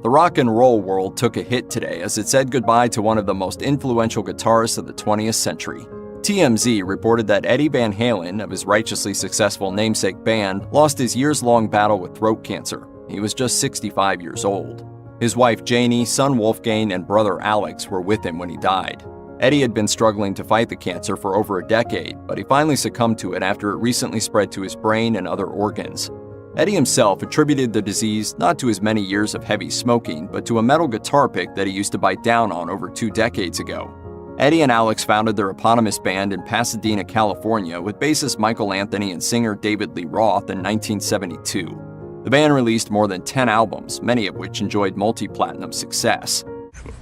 The rock and roll world took a hit today as it said goodbye to one of the most influential guitarists of the 20th century. TMZ reported that Eddie Van Halen, of his righteously successful namesake band, lost his years-long battle with throat cancer. He was just 65 years old. His wife Janie, son Wolfgang, and brother Alex were with him when he died. Eddie had been struggling to fight the cancer for over a decade, but he finally succumbed to it after it recently spread to his brain and other organs. Eddie himself attributed the disease not to his many years of heavy smoking, but to a metal guitar pick that he used to bite down on over 2 decades ago. Eddie and Alex founded their eponymous band in Pasadena, California, with bassist Michael Anthony and singer David Lee Roth in 1972. The band released more than 10 albums, many of which enjoyed multi-platinum success.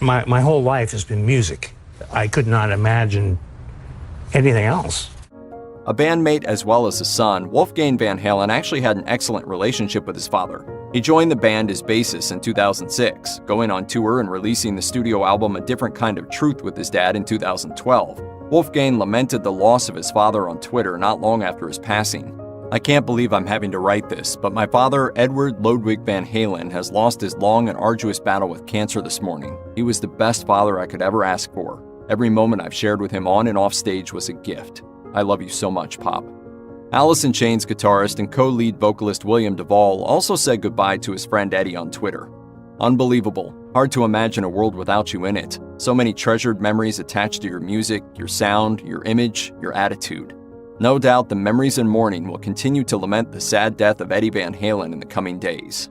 My whole life has been music. I could not imagine anything else. A bandmate as well as a son, Wolfgang Van Halen actually had an excellent relationship with his father. He joined the band as bassist in 2006, going on tour and releasing the studio album A Different Kind of Truth with his dad in 2012. Wolfgang lamented the loss of his father on Twitter not long after his passing. "I can't believe I'm having to write this, but my father, Edward Ludwig Van Halen, has lost his long and arduous battle with cancer this morning. He was the best father I could ever ask for. Every moment I've shared with him on and off stage was a gift. I love you so much, Pop." Alice in Chains guitarist and co-lead vocalist William Duvall also said goodbye to his friend Eddie on Twitter. "Unbelievable. Hard to imagine a world without you in it. So many treasured memories attached to your music, your sound, your image, your attitude. No doubt the memories and mourning will continue to lament the sad death of Eddie Van Halen in the coming days."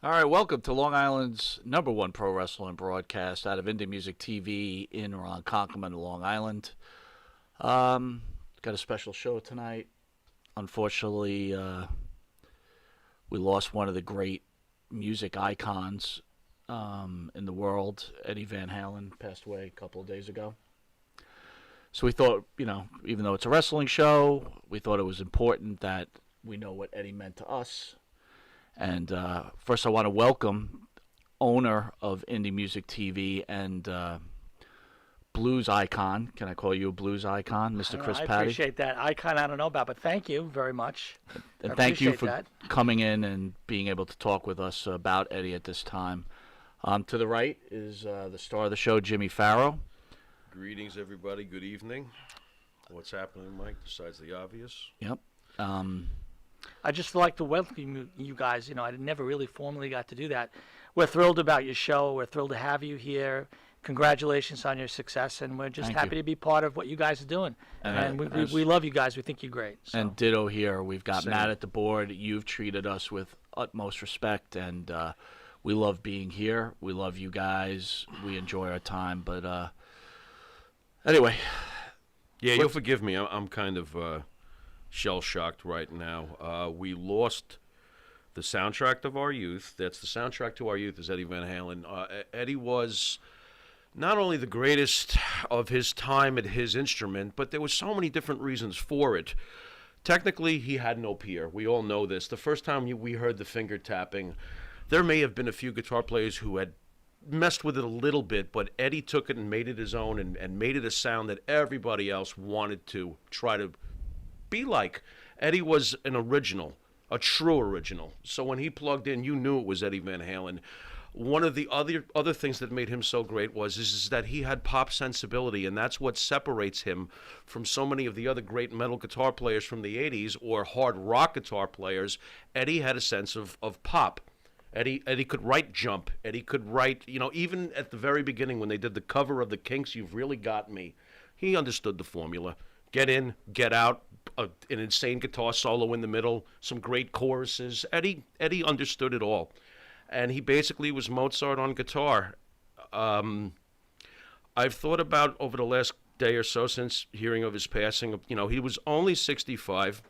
All right, welcome to Long Island's #1 pro wrestling broadcast out of Indie Music TV in Ronkonkoma, Long Island. Got a special show tonight. Unfortunately, we lost one of the great music icons in the world. Eddie Van Halen passed away a couple of days ago. So we thought, even though it's a wrestling show, we thought it was important that we know what Eddie meant to us. And first I want to welcome owner of Indie Music TV and blues icon. Can I call you a blues icon, Mr. Chris Patty? I appreciate that. Icon I don't know about, but thank you very much. And thank you for coming in and being able to talk with us about Eddie at this time. To the right is the star of the show, Jimmy Pharaoh. Greetings, everybody. Good evening. What's happening, Mike, besides the obvious? Yep. I just like to welcome you guys. I never really formally got to do that. We're thrilled about your show. We're thrilled to have you here. Congratulations on your success, and we're just happy to be part of what you guys are doing. And we love you guys. We think you're great. So. And ditto here. We've got Matt at the board. You've treated us with utmost respect, and we love being here. We love you guys. We enjoy our time. But anyway. Yeah, you'll forgive me. I'm kind of... shell-shocked right now. We lost the soundtrack of our youth. That's the soundtrack to our youth is Eddie Van Halen. Eddie was not only the greatest of his time at his instrument, but there were so many different reasons for it. Technically, he had no peer. We all know this. The first time we heard the finger tapping, there may have been a few guitar players who had messed with it a little bit, but Eddie took it and made it his own and made it a sound that everybody else wanted to try to be like. Eddie was an original, a true original. So when he plugged in, you knew it was Eddie Van Halen. One of the other things that made him so great is that he had pop sensibility, and that's what separates him from so many of the other great metal guitar players from the 80s or hard rock guitar players. Eddie had a sense of pop. Eddie could write Jump. Eddie could write, even at the very beginning when they did the cover of the Kinks' You've Really Got Me, he understood the formula. Get in, get out, an insane guitar solo in the middle, some great choruses. Eddie understood it all. And he basically was Mozart on guitar. I've thought about over the last day or so since hearing of his passing, he was only 65.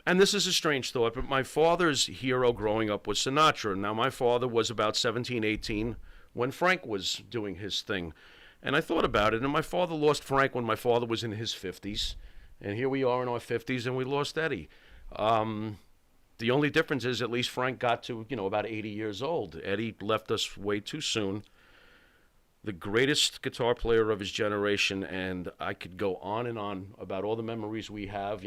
And this is a strange thought, but my father's hero growing up was Sinatra. Now, my father was about 17, 18 when Frank was doing his thing. And I thought about it, and my father lost Frank when my father was in his 50s. And here we are in our 50s, and we lost Eddie. The only difference is at least Frank got to, about 80 years old. Eddie left us way too soon. The greatest guitar player of his generation, and I could go on and on about all the memories we have,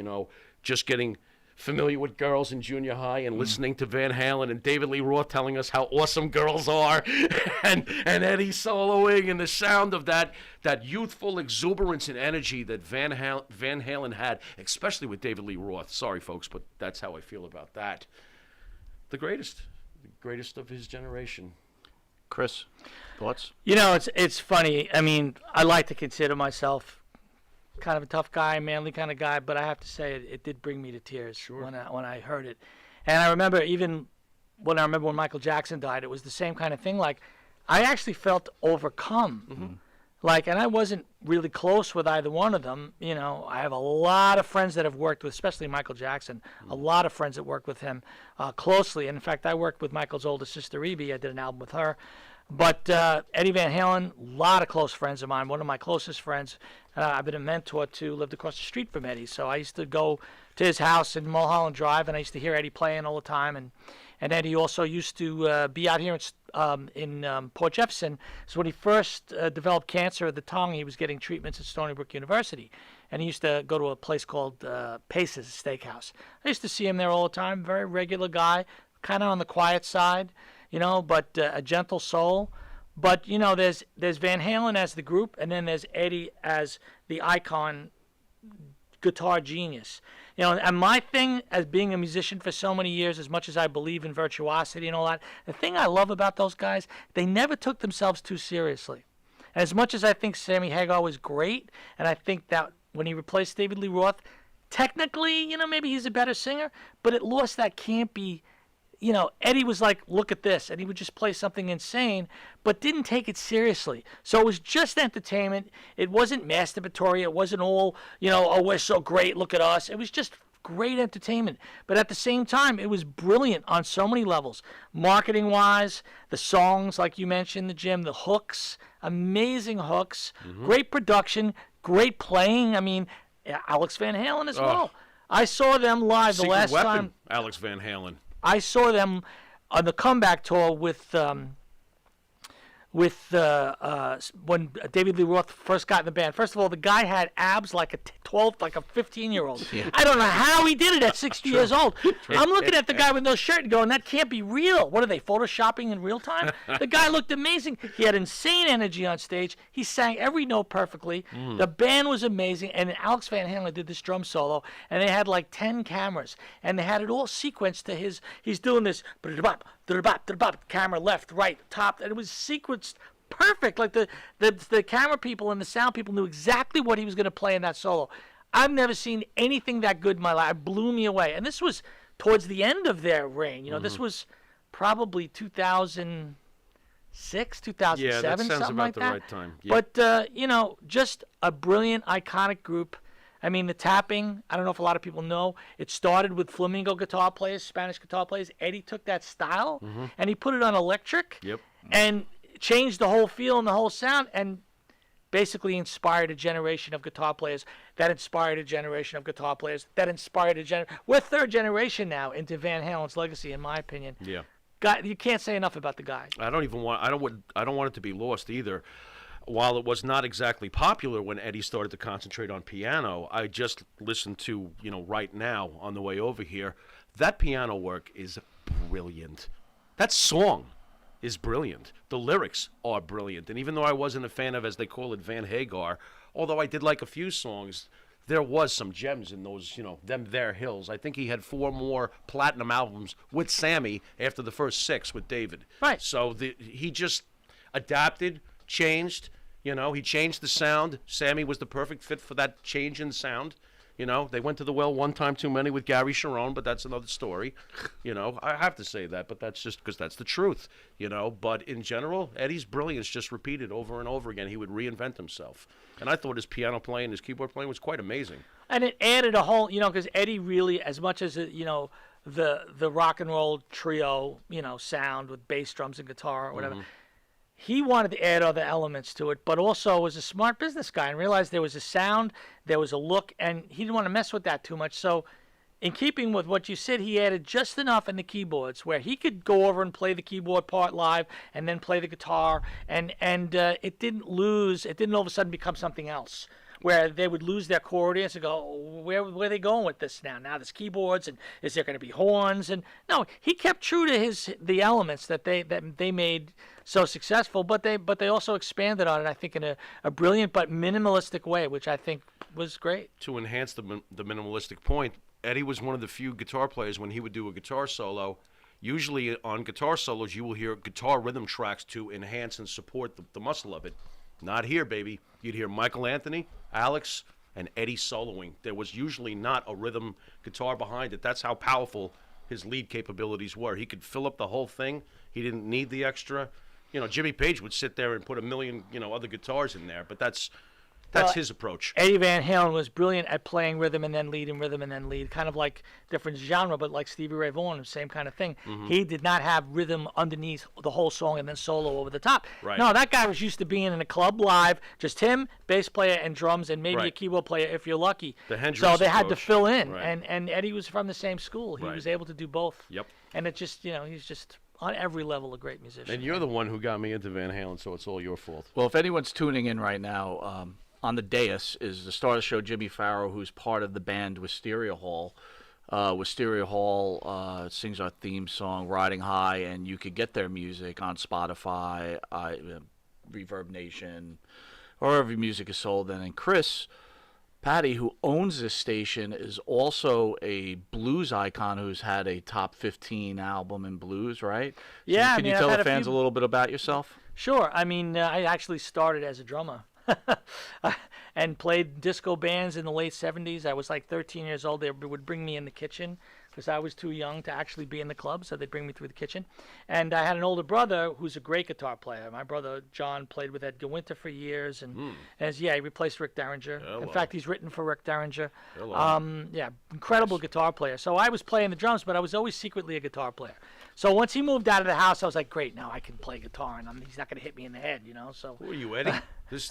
just getting familiar with girls in junior high and listening to Van Halen and David Lee Roth telling us how awesome girls are and Eddie soloing and the sound of that youthful exuberance and energy that Van Halen had, especially with David Lee Roth. Sorry, folks, but that's how I feel about that. The greatest of his generation. Chris, thoughts? It's funny. I mean, I like to consider myself kind of a tough guy, manly kind of guy, but I have to say it did bring me to tears when I heard it. And I remember when Michael Jackson died, it was the same kind of thing. Like, I actually felt overcome. Mm-hmm. Like, and I wasn't really close with either one of them. I have a lot of friends that have worked with, especially Michael Jackson, a lot of friends that worked with him closely. And in fact, I worked with Michael's older sister, Evie. I did an album with her. But Eddie Van Halen, a lot of close friends of mine, one of my closest friends. I've been a mentor to, lived across the street from Eddie. So I used to go to his house in Mulholland Drive, and I used to hear Eddie playing all the time. And Eddie also used to be out here in Port Jefferson. So when he first developed cancer of the tongue, he was getting treatments at Stony Brook University. And he used to go to a place called Pace's Steakhouse. I used to see him there all the time, very regular guy, kind of on the quiet side. But a gentle soul. But, there's Van Halen as the group, and then there's Eddie as the icon guitar genius. And my thing as being a musician for so many years, as much as I believe in virtuosity and all that, the thing I love about those guys, they never took themselves too seriously. And as much as I think Sammy Hagar was great, and I think that when he replaced David Lee Roth, technically, maybe he's a better singer, but it lost that campy. Eddie was like, look at this, and he would just play something insane, but didn't take it seriously. So it was just entertainment. It wasn't masturbatory. It wasn't all, oh, we're so great, look at us. It was just great entertainment. But at the same time, it was brilliant on so many levels. Marketing-wise, the songs, like you mentioned, Jim, the hooks, amazing hooks, great production, great playing. I mean, Alex Van Halen as well. I saw them live the last time. Alex Van Halen. I saw them on the comeback tour with when David Lee Roth first got in the band. First of all, the guy had abs like a 15-year-old. Yeah. I don't know how he did it at 60 years old. I'm looking at the guy with no shirt and going, that can't be real. What are they, photoshopping in real time? The guy looked amazing. He had insane energy on stage. He sang every note perfectly. The band was amazing. And Alex Van Halen did this drum solo, and they had like 10 cameras. And they had it all sequenced to he's doing this, camera left, right, top, and it was sequenced perfect. Like the camera people and the sound people knew exactly what he was going to play in that solo. I've never seen anything that good in my life. It blew me away. And this was towards the end of their reign. This was probably 2006, 2007, that sounds something about like the that. Right time. Yep. But just a brilliant, iconic group. I mean, the tapping, I don't know if a lot of people know, it started with flamenco guitar players, Spanish guitar players. Eddie took that style and he put it on electric and changed the whole feel and the whole sound and basically inspired a generation of guitar players that inspired a generation of guitar players that inspired a generation. We're third generation now into Van Halen's legacy, in my opinion. Yeah. God, you can't say enough about the guy. I don't want it to be lost either. While it was not exactly popular when Eddie started to concentrate on piano, I just listened to, right now on the way over here. That piano work is brilliant. That song is brilliant. The lyrics are brilliant. And even though I wasn't a fan of, as they call it, Van Hagar, although I did like a few songs, there was some gems in those, them there hills. I think he had 4 more platinum albums with Sammy after the first 6 with David. Right. So he just adapted, changed. He changed the sound. Sammy was the perfect fit for that change in sound. You know, they went to the well one time too many with Gary Sharon, but that's another story. You know, I have to say that, but that's just because that's the truth. You know, but in general, Eddie's brilliance just repeated over and over again. He would reinvent himself. And I thought his piano playing, his keyboard playing was quite amazing. And it added a whole, because Eddie really, as much as, the rock and roll trio, sound with bass, drums, and guitar or whatever, he wanted to add other elements to it, but also was a smart business guy and realized there was a sound, there was a look, and he didn't want to mess with that too much. So in keeping with what you said, he added just enough in the keyboards where he could go over and play the keyboard part live and then play the guitar, and it didn't all of a sudden become something else, where they would lose their core audience and go, where are they going with this now? Now there's keyboards, and is there going to be horns? And no, he kept true to the elements that they made so successful, but they also expanded on it, I think, in a brilliant but minimalistic way, which I think was great. To enhance the minimalistic point, Eddie was one of the few guitar players when he would do a guitar solo. Usually on guitar solos, you will hear guitar rhythm tracks to enhance and support the muscle of it. Not here, baby. You'd hear Michael Anthony, Alex, and Eddie soloing. There was usually not a rhythm guitar behind it. That's how powerful his lead capabilities were. He could fill up the whole thing. He didn't need the extra. Jimmy Page would sit there and put a million, other guitars in there, but that's his approach. Eddie Van Halen was brilliant at playing rhythm and then lead and rhythm and then lead, kind of like different genre, but like Stevie Ray Vaughan, same kind of thing. He did not have rhythm underneath the whole song and then solo over the top. Right. No, that guy was used to being in a club live, just him, bass player and drums, and maybe a keyboard player if you're lucky. The Hendrix so they had to approach. fill in, Right. and Eddie was from the same school. He was able to do both. Yep. And it just, he's just on every level a great musician. And you're the one who got me into Van Halen, so it's all your fault. Well, if anyone's tuning in right now, on the dais is the star of the show, Jimmy Pharaoh, who's part of the band Wisteria Hall. Wisteria Hall sings our theme song, Riding High, and you could get their music on Spotify, Reverb Nation, or wherever music is sold. And then Chris Patty, who owns this station, is also a blues icon who's had a top 15 album in blues, right? So Yeah, Can you tell the fans a little bit about yourself? Sure. I mean, I actually started as a drummer and played disco bands in the late 70s. I was like 13 years old. They would bring me in the kitchen because I was too young to actually be in the club, so they'd bring me through the kitchen. And I had an older brother who's a great guitar player. My brother John played with Edgar Winter for years, and he replaced Rick Derringer. Hello. In fact, he's written for Rick Derringer. Hello. Incredible guitar player. So I was playing the drums, but I was always secretly a guitar player. So once he moved out of the house, I was like, great, now I can play guitar, and he's not going to hit me in the head, So Who are you, Eddie? This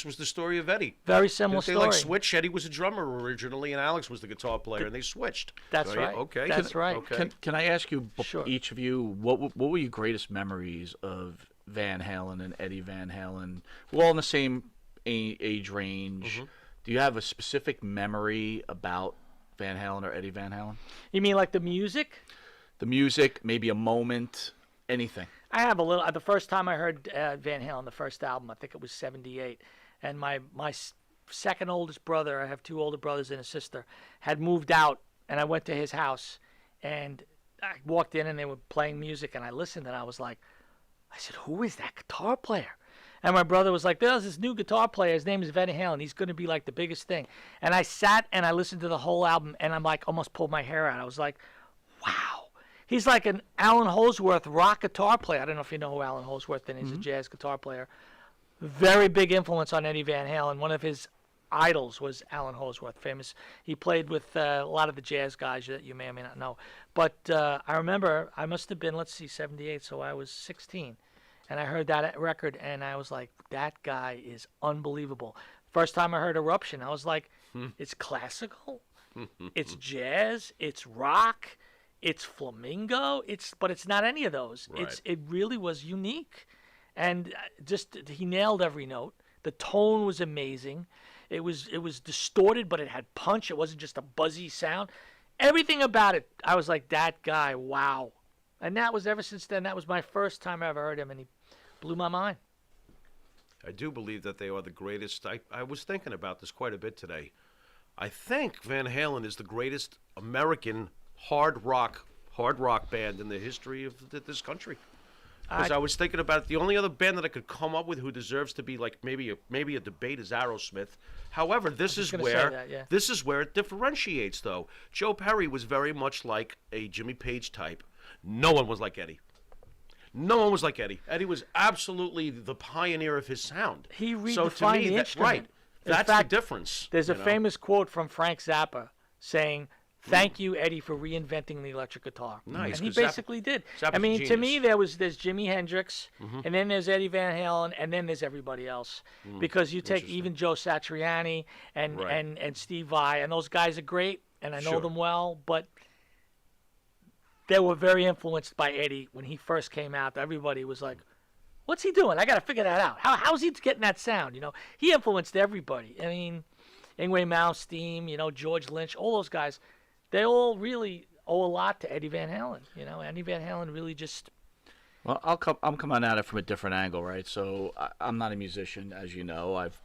was the story of Eddie. very similar Didn't they story. like switch? Eddie was a drummer originally, and Alex was the guitar player, and they switched. That's right. Okay. That's right. Okay. Can I ask you, Sure. each of you, what were your greatest memories of Van Halen and Eddie Van Halen? We're all in the same age range. Do you have a specific memory about Van Halen or Eddie Van Halen? You mean like the music? The music, maybe a moment, anything. I have a little. The first time I heard Van Halen, the first album, I think it was '78, and my second oldest brother, I have two older brothers and a sister, had moved out, and I went to his house, and I walked in, and they were playing music, and I listened, and I said, who is that guitar player? And my brother was like, there's this new guitar player. His name is Van Halen. He's going to be like the biggest thing. And I sat and I listened to the whole album, and I'm like, almost pulled my hair out. I was like, wow. He's like an Alan Holdsworth rock guitar player. I don't know if you know who Alan Holdsworth is. He's a jazz guitar player. Very big influence on Eddie Van Halen. One of his idols was Alan Holdsworth, famous. He played with a lot of the jazz guys that you may or may not know. But I remember I must have been, 78, so I was 16. And I heard that record, and I was like, that guy is unbelievable. First time I heard Eruption, I was like, it's classical, it's jazz, it's rock, it's flamenco, but it's not any of those. Right. It really was unique, and he nailed every note. The tone was amazing. It was distorted, but it had punch. It wasn't just a buzzy sound. Everything about it, I was like, that guy, wow. And that was ever since then. That was my first time I ever heard him, and he blew my mind. I do believe that they are the greatest. I was thinking about this quite a bit today. I think Van Halen is the greatest American hard rock band in the history of this country. Because I was thinking about it. The only other band that I could come up with who deserves to be like maybe a debate is Aerosmith. However, this is where it differentiates, though. Joe Perry was very much like a Jimmy Page type. No one was like Eddie. No one was like Eddie. Eddie was absolutely the pioneer of his sound. He redefined the instrument. Right. That's the difference. There's a famous quote from Frank Zappa saying, "Thank you, Eddie, for reinventing the electric guitar." Nice. And he basically did. Zappa's I mean, a to me, genius. there's Jimi Hendrix, and then there's Eddie Van Halen, and then there's everybody else. Because you take even Joe Satriani and Steve Vai, and those guys are great, and I know them well, but they were very influenced by Eddie when he first came out. Everybody was like, "What's he doing? I got to figure that out. How's he getting that sound?" He influenced everybody. I mean, Yngwie Malmsteen, George Lynch, all those guys. They all really owe a lot to Eddie Van Halen. Eddie Van Halen really just. Well, I'm coming at it from a different angle, right? So I'm not a musician, as you know. I've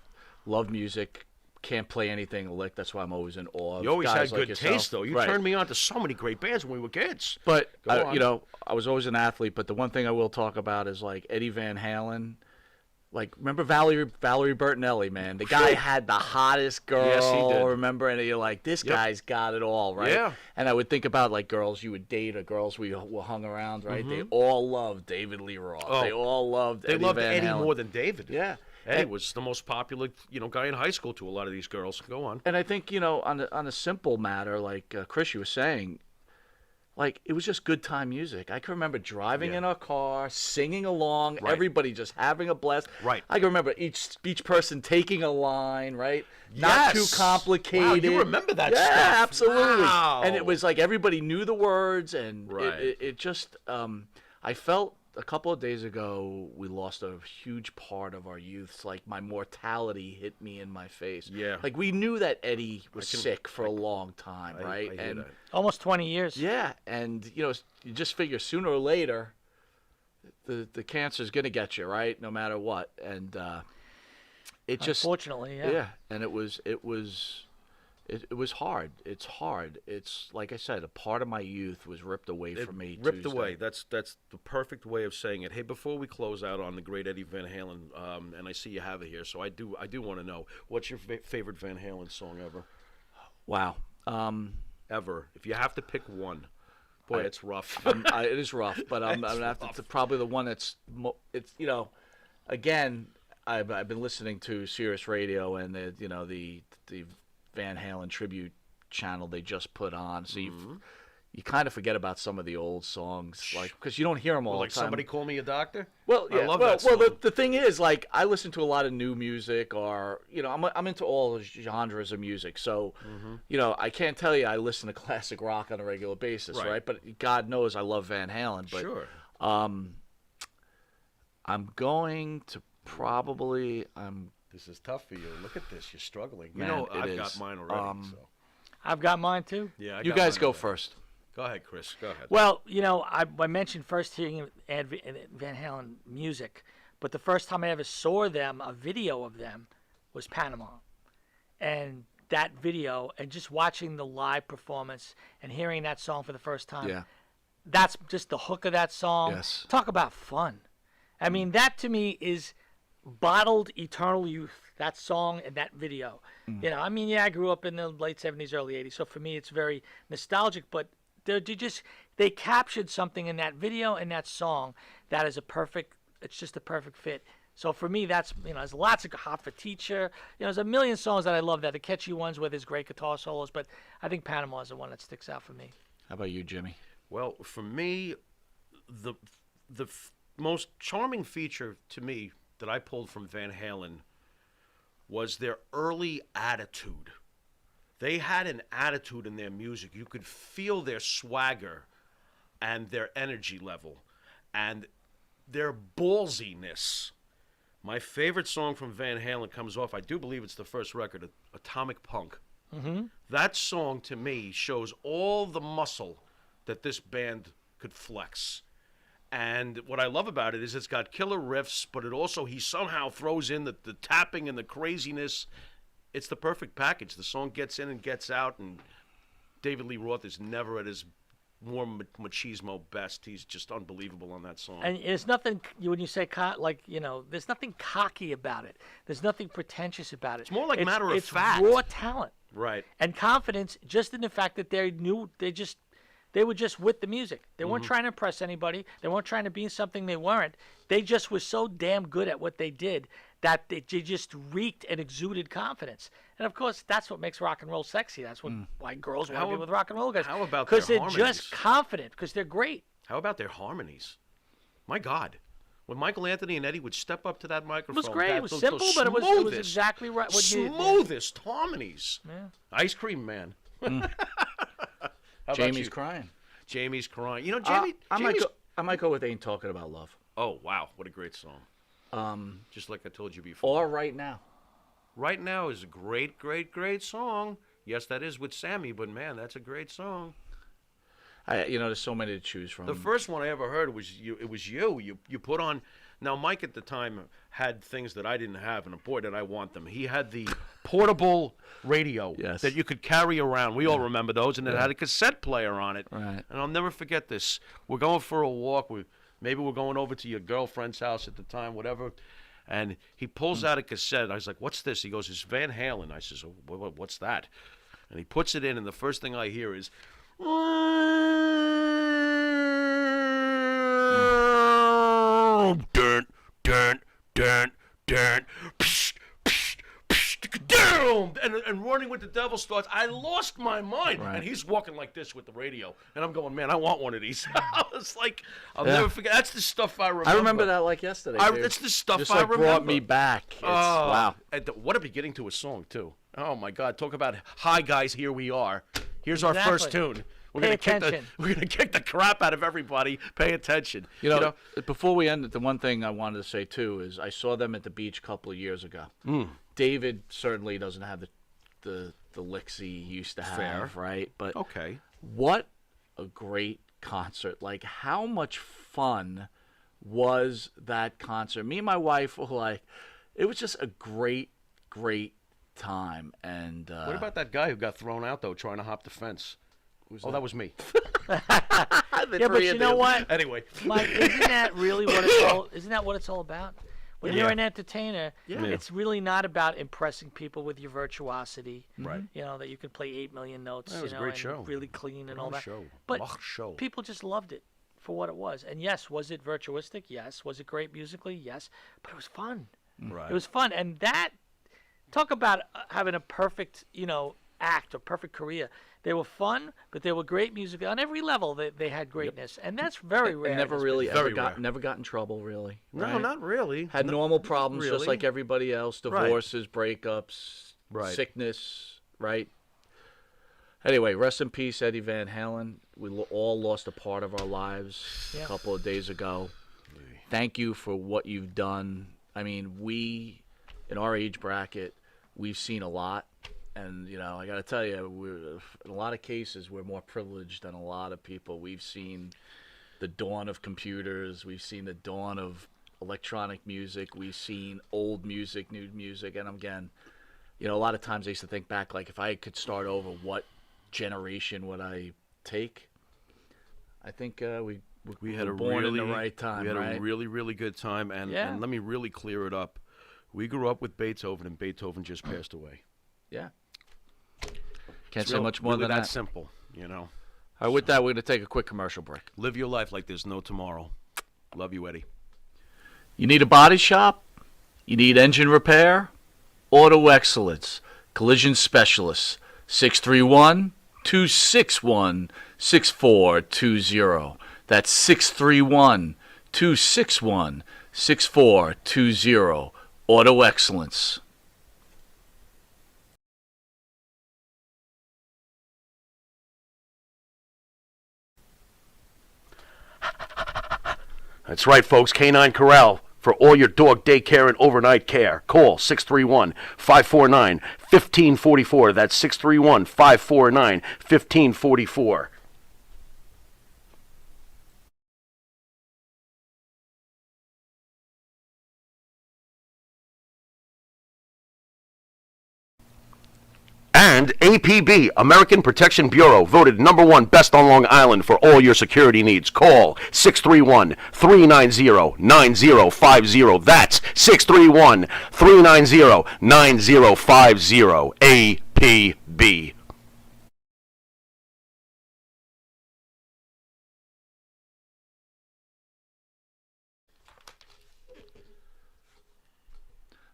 loved music. Can't play anything a lick. That's why I'm always in awe of You always guys had good like taste, though. You Right. turned me on to so many great bands when we were kids. But Go on. I was always an athlete. But the one thing I will talk about is like Eddie Van Halen. Like, remember Valerie Bertinelli, man? The guy had the hottest girl. Yes, he did. Remember? And you're like, this guy's got it all, right? Yeah. And I would think about, like, girls you would date or girls we hung around, right? They all loved David Lee Roth. Oh. They all loved They Eddie loved Van Eddie Halen. more than David. Yeah. Eddie was the most popular, guy in high school to a lot of these girls. Go on. And I think, on a simple matter, like Chris, you was saying, like, it was just good time music. I can remember driving in our car, singing along, everybody just having a blast. Right. I can remember each person taking a line, right? Not too Yes. complicated. Wow, you remember that yeah, stuff. absolutely. Wow. And it was like everybody knew the words, and Right. it just, I felt a couple of days ago we lost a huge part of our youth. It's like my mortality hit me in my face. Yeah. Like we knew that Eddie was sick for a long time, I right? hear And that. Almost 20 years. yeah, and you just figure sooner or later the cancer's gonna get you, right? No matter what. And it just Unfortunately, yeah. and it was hard. It's hard. It's like I said, a part of my youth was ripped away from me. Ripped Tuesday. away. That's the perfect way of saying it. Hey, before we close out on the great Eddie Van Halen, and I see you have it here, so I do want to know, what's your favorite Van Halen song ever? Wow. Ever, if you have to pick one. Boy, it's rough. It is rough, but I'm gonna have to probably the one that's it's again I've been listening to Sirius Radio and the Van Halen tribute channel they just put on, so you kind of forget about some of the old songs, like because you don't hear them all Like the time. Somebody Call Me a Doctor? Well, yeah, I love that well, song. the thing is, like, I listen to a lot of new music, or I'm into all genres of music. So, I can't tell you I listen to classic rock on a regular basis, Right. right? But God knows I love Van Halen. But Sure. I'm going to probably This is tough for you. Look at this. You're struggling. Man, I've it got is. mine already. So. I've got mine too. Yeah, you guys go first. Go ahead, Chris. Go ahead. Well, I mentioned first hearing Van Halen music, but the first time I ever saw them, a video of them, was Panama. And that video, and just watching the live performance and hearing that song for the first time, Yeah. that's just the hook of that song. Yes. Talk about fun. I mean, that to me is bottled eternal youth, that song and that video. I grew up in the late 70s, early 80s, so for me it's very nostalgic, but they captured something in that video and that song that is it's just a perfect fit. So for me, that's, there's lots of Hot for Teacher. There's a million songs that I love, that are catchy ones where there's great guitar solos, but I think Panama is the one that sticks out for me. How about you, Jimmy? Well, for me, the most charming feature to me that I pulled from Van Halen was their early attitude. They had an attitude in their music. You could feel their swagger and their energy level and their ballsiness. My favorite song from Van Halen comes off, I do believe it's the first record, Atomic Punk. That song, to me, shows all the muscle that this band could flex. And what I love about it is it's got killer riffs, but he somehow throws in the tapping and the craziness. It's the perfect package. The song gets in and gets out, and David Lee Roth is never at his more machismo best. He's just unbelievable on that song. And there's nothing, when you say, there's nothing cocky about it. There's nothing pretentious about it. It's more like matter of fact. It's raw talent. Right. And confidence just in the fact that they were just with the music. They weren't trying to impress anybody. They weren't trying to be something they weren't. They just were so damn good at what they did that they just reeked and exuded confidence. And of course, that's what makes rock and roll sexy. That's why girls want to be with rock and roll guys. How about their Because they're harmonies? just confident. Because they're great. How about their harmonies? My God. When Michael Anthony and Eddie would step up to that microphone. It was great. It was those simple, but it was exactly right. Smoothest harmonies. Yeah. Ice Cream Man. How about Jamie's you? crying. Jamie's crying. You know, Jamie. I might go with Ain't Talking About Love. Oh wow, what a great song. Just like I told you before. Or Right Now. Right Now is a great, great, great song. Yes, that is with Sammy, but man, that's a great song. There's so many to choose from. The first one I ever heard was you. It was you. You put on. Now, Mike at the time had things that I didn't have, and boy, did I want them. He had the portable radio that you could carry around. We all remember those, and it had a cassette player on it. Right. And I'll never forget this. We're going for a walk. Maybe we're going over to your girlfriend's house at the time, whatever. And he pulls out a cassette. I was like, "What's this?" He goes, "It's Van Halen." I says, "What's that?" And he puts it in, and the first thing I hear is. Dun, dun, dun, dun. Psh, psh, psh, down, and running with the devil starts. I lost my mind. Right. And he's walking like this with the radio. And I'm going, man, I want one of these. I was like, I'll never forget. That's the stuff I remember. I remember that like yesterday. It's the stuff Just I like remember. brought me back. It's, wow. And what a beginning to a song, too. Oh, my God. Talk about, hi, guys, here we are. Here's our first tune. We're Pay gonna attention. we're gonna kick the crap out of everybody. Pay attention. You know, before we end it, the one thing I wanted to say too is I saw them at the beach a couple of years ago. David certainly doesn't have the licks he used to have, right? But okay, what a great concert! Like, how much fun was that concert? Me and my wife were like, it was just a great time. And what about that guy who got thrown out though, trying to hop the fence? That was me. Yeah, but you know what? Anyway, Mike, isn't that really what it's all? Isn't that what it's all about? When you're an entertainer, it's really not about impressing people with your virtuosity. Right. You know that you can play 8 million notes. That was a great show. Really clean and all that. Show. But show. people just loved it for what it was. And yes, was it virtuistic? Yes. Was it great musically? Yes. But it was fun. Right. It was fun, and that talk about having a perfect, act or perfect career. They were fun, but they were great musically on every level. They had greatness, and that's very rare. And never in this really business. never got in trouble, really. No, right? not really. Had normal problems really. just like everybody else. Divorces, breakups, sickness, right? Anyway, rest in peace, Eddie Van Halen. We all lost a part of our lives a couple of days ago. Thank you for what you've done. I mean, we, in our age bracket, we've seen a lot. And, I got to tell you, in a lot of cases, we're more privileged than a lot of people. We've seen the dawn of computers. We've seen the dawn of electronic music. We've seen old music, new music. And again, a lot of times I used to think back, like, if I could start over, what generation would I take? I think we had born in the right time, We had right? a really, really good time. And let me really clear it up. We grew up with Beethoven, and Beethoven just passed away. Yeah. Can't say much more really than that. simple, All right, with that, we're going to take a quick commercial break. Live your life like there's no tomorrow. Love you, Eddie. You need a body shop? You need engine repair? Auto Excellence, Collision Specialists, 631-261-6420. That's 631-261-6420. Auto Excellence. That's right, folks. Canine Corral for all your dog daycare and overnight care. Call 631-549-1544. That's 631-549-1544. And APB, American Protection Bureau, voted #1 best on Long Island for all your security needs. Call 631-390-9050. That's 631-390-9050. APB.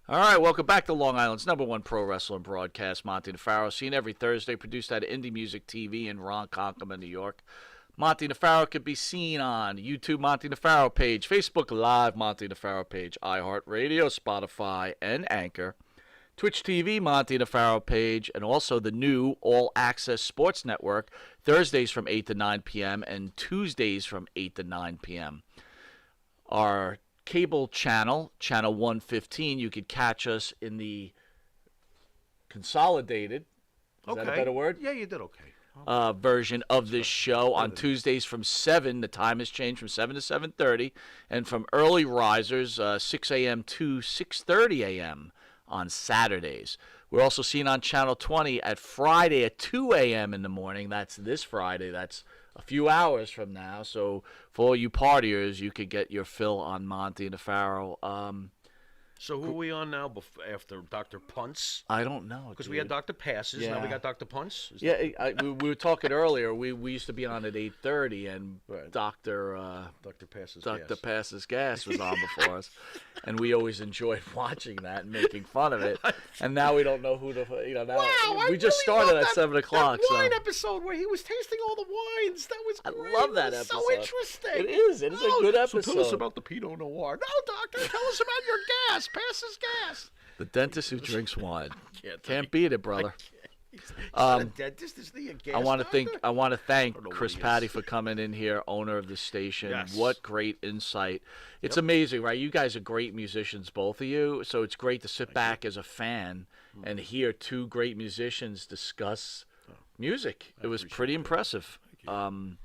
All right, welcome back to Long Island's #1 pro wrestling broadcast. Monte and Pharaoh, seen every Thursday, produced at Indie Music TV in Ronkonkoma, New York. Monte and Pharaoh can be seen on YouTube Monte and Pharaoh page, Facebook Live Monte and Pharaoh page, iHeartRadio, Spotify, and Anchor. Twitch TV Monte and Pharaoh page, and also the new All Access Sports Network, Thursdays from 8 to 9 p.m. and Tuesdays from 8 to 9 p.m. Our cable channel, channel 115, you could catch us in the consolidated, is that a better word? Yeah, you did okay. Version of this show on Tuesdays from 7. The time has changed from 7 to 7:30. And from early risers, 6 a.m. to 6:30 a.m. on Saturdays. We're also seen on Channel 20 at Friday at 2 a.m. in the morning. That's this Friday. That's a few hours from now. So for all you partiers, you could get your fill on Monte and the Pharaoh. So who are we on now after Dr. Punts? I don't know. Because we had Dr. Passes, now we got Dr. Punts? We were talking earlier. We used to be on at 8:30, and Dr. Passes Gas was on before us, and we always enjoyed watching that and making fun of it. And now we don't know who to. Now we just started at 7 o'clock. That wine episode where he was tasting all the wines. That was great. I love that episode. So interesting. It is. It is a good episode. So tell us about the Pinot Noir. No, doctor, tell us about your gas. Passes gas. The dentist who drinks wine can't beat it, brother. He's not a dentist, is he? A gas doctor? I want to thank Chris Patty for coming in here, owner of the station. Yes. What great insight! It's amazing, right? You guys are great musicians, both of you. So it's great to sit back as a fan and hear two great musicians discuss music. It was pretty impressive. Anyway,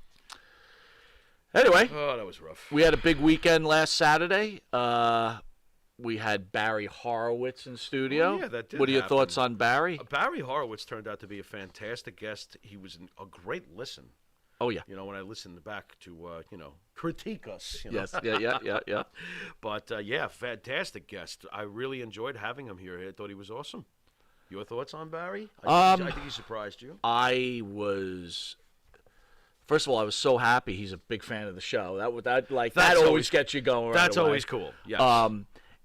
that was rough. we had a big weekend last Saturday. We had Barry Horowitz in studio. Oh, yeah, that did What are your happen. thoughts on Barry? Barry Horowitz turned out to be a fantastic guest. He was a great listen. Oh, yeah. When I listened back to, critique us. Yes, yeah. But, fantastic guest. I really enjoyed having him here. I thought he was awesome. Your thoughts on Barry? I think he surprised you. First of all, I was so happy. He's a big fan of the show. That always gets you going. That's right away. always cool. Yes.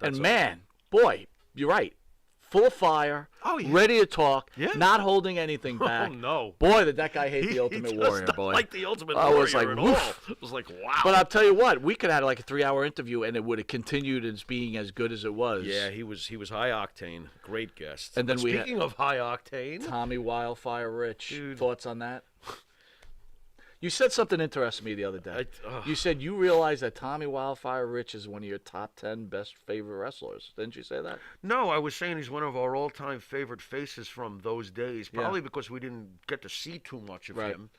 And man, boy, you're right. Full of fire. Oh, yeah. Ready to talk. Yeah. Not holding anything back. Oh, no. Boy, did that guy hate the Ultimate he Warrior, does boy. not like the Ultimate I Warrior was like, at woof. all. It was like, wow. But I'll tell you what, we could have had like a 3-hour interview, and it would have continued as being as good as it was. Yeah, he was high octane. Great guest. And then speaking of high octane, Tommy Wildfire Rich. Dude. Thoughts on that? You said something interesting to me the other day. You said you realize that Tommy Wildfire Rich is one of your top 10 best favorite wrestlers. Didn't you say that? No, I was saying he's one of our all-time favorite faces from those days, probably because we didn't get to see too much of him.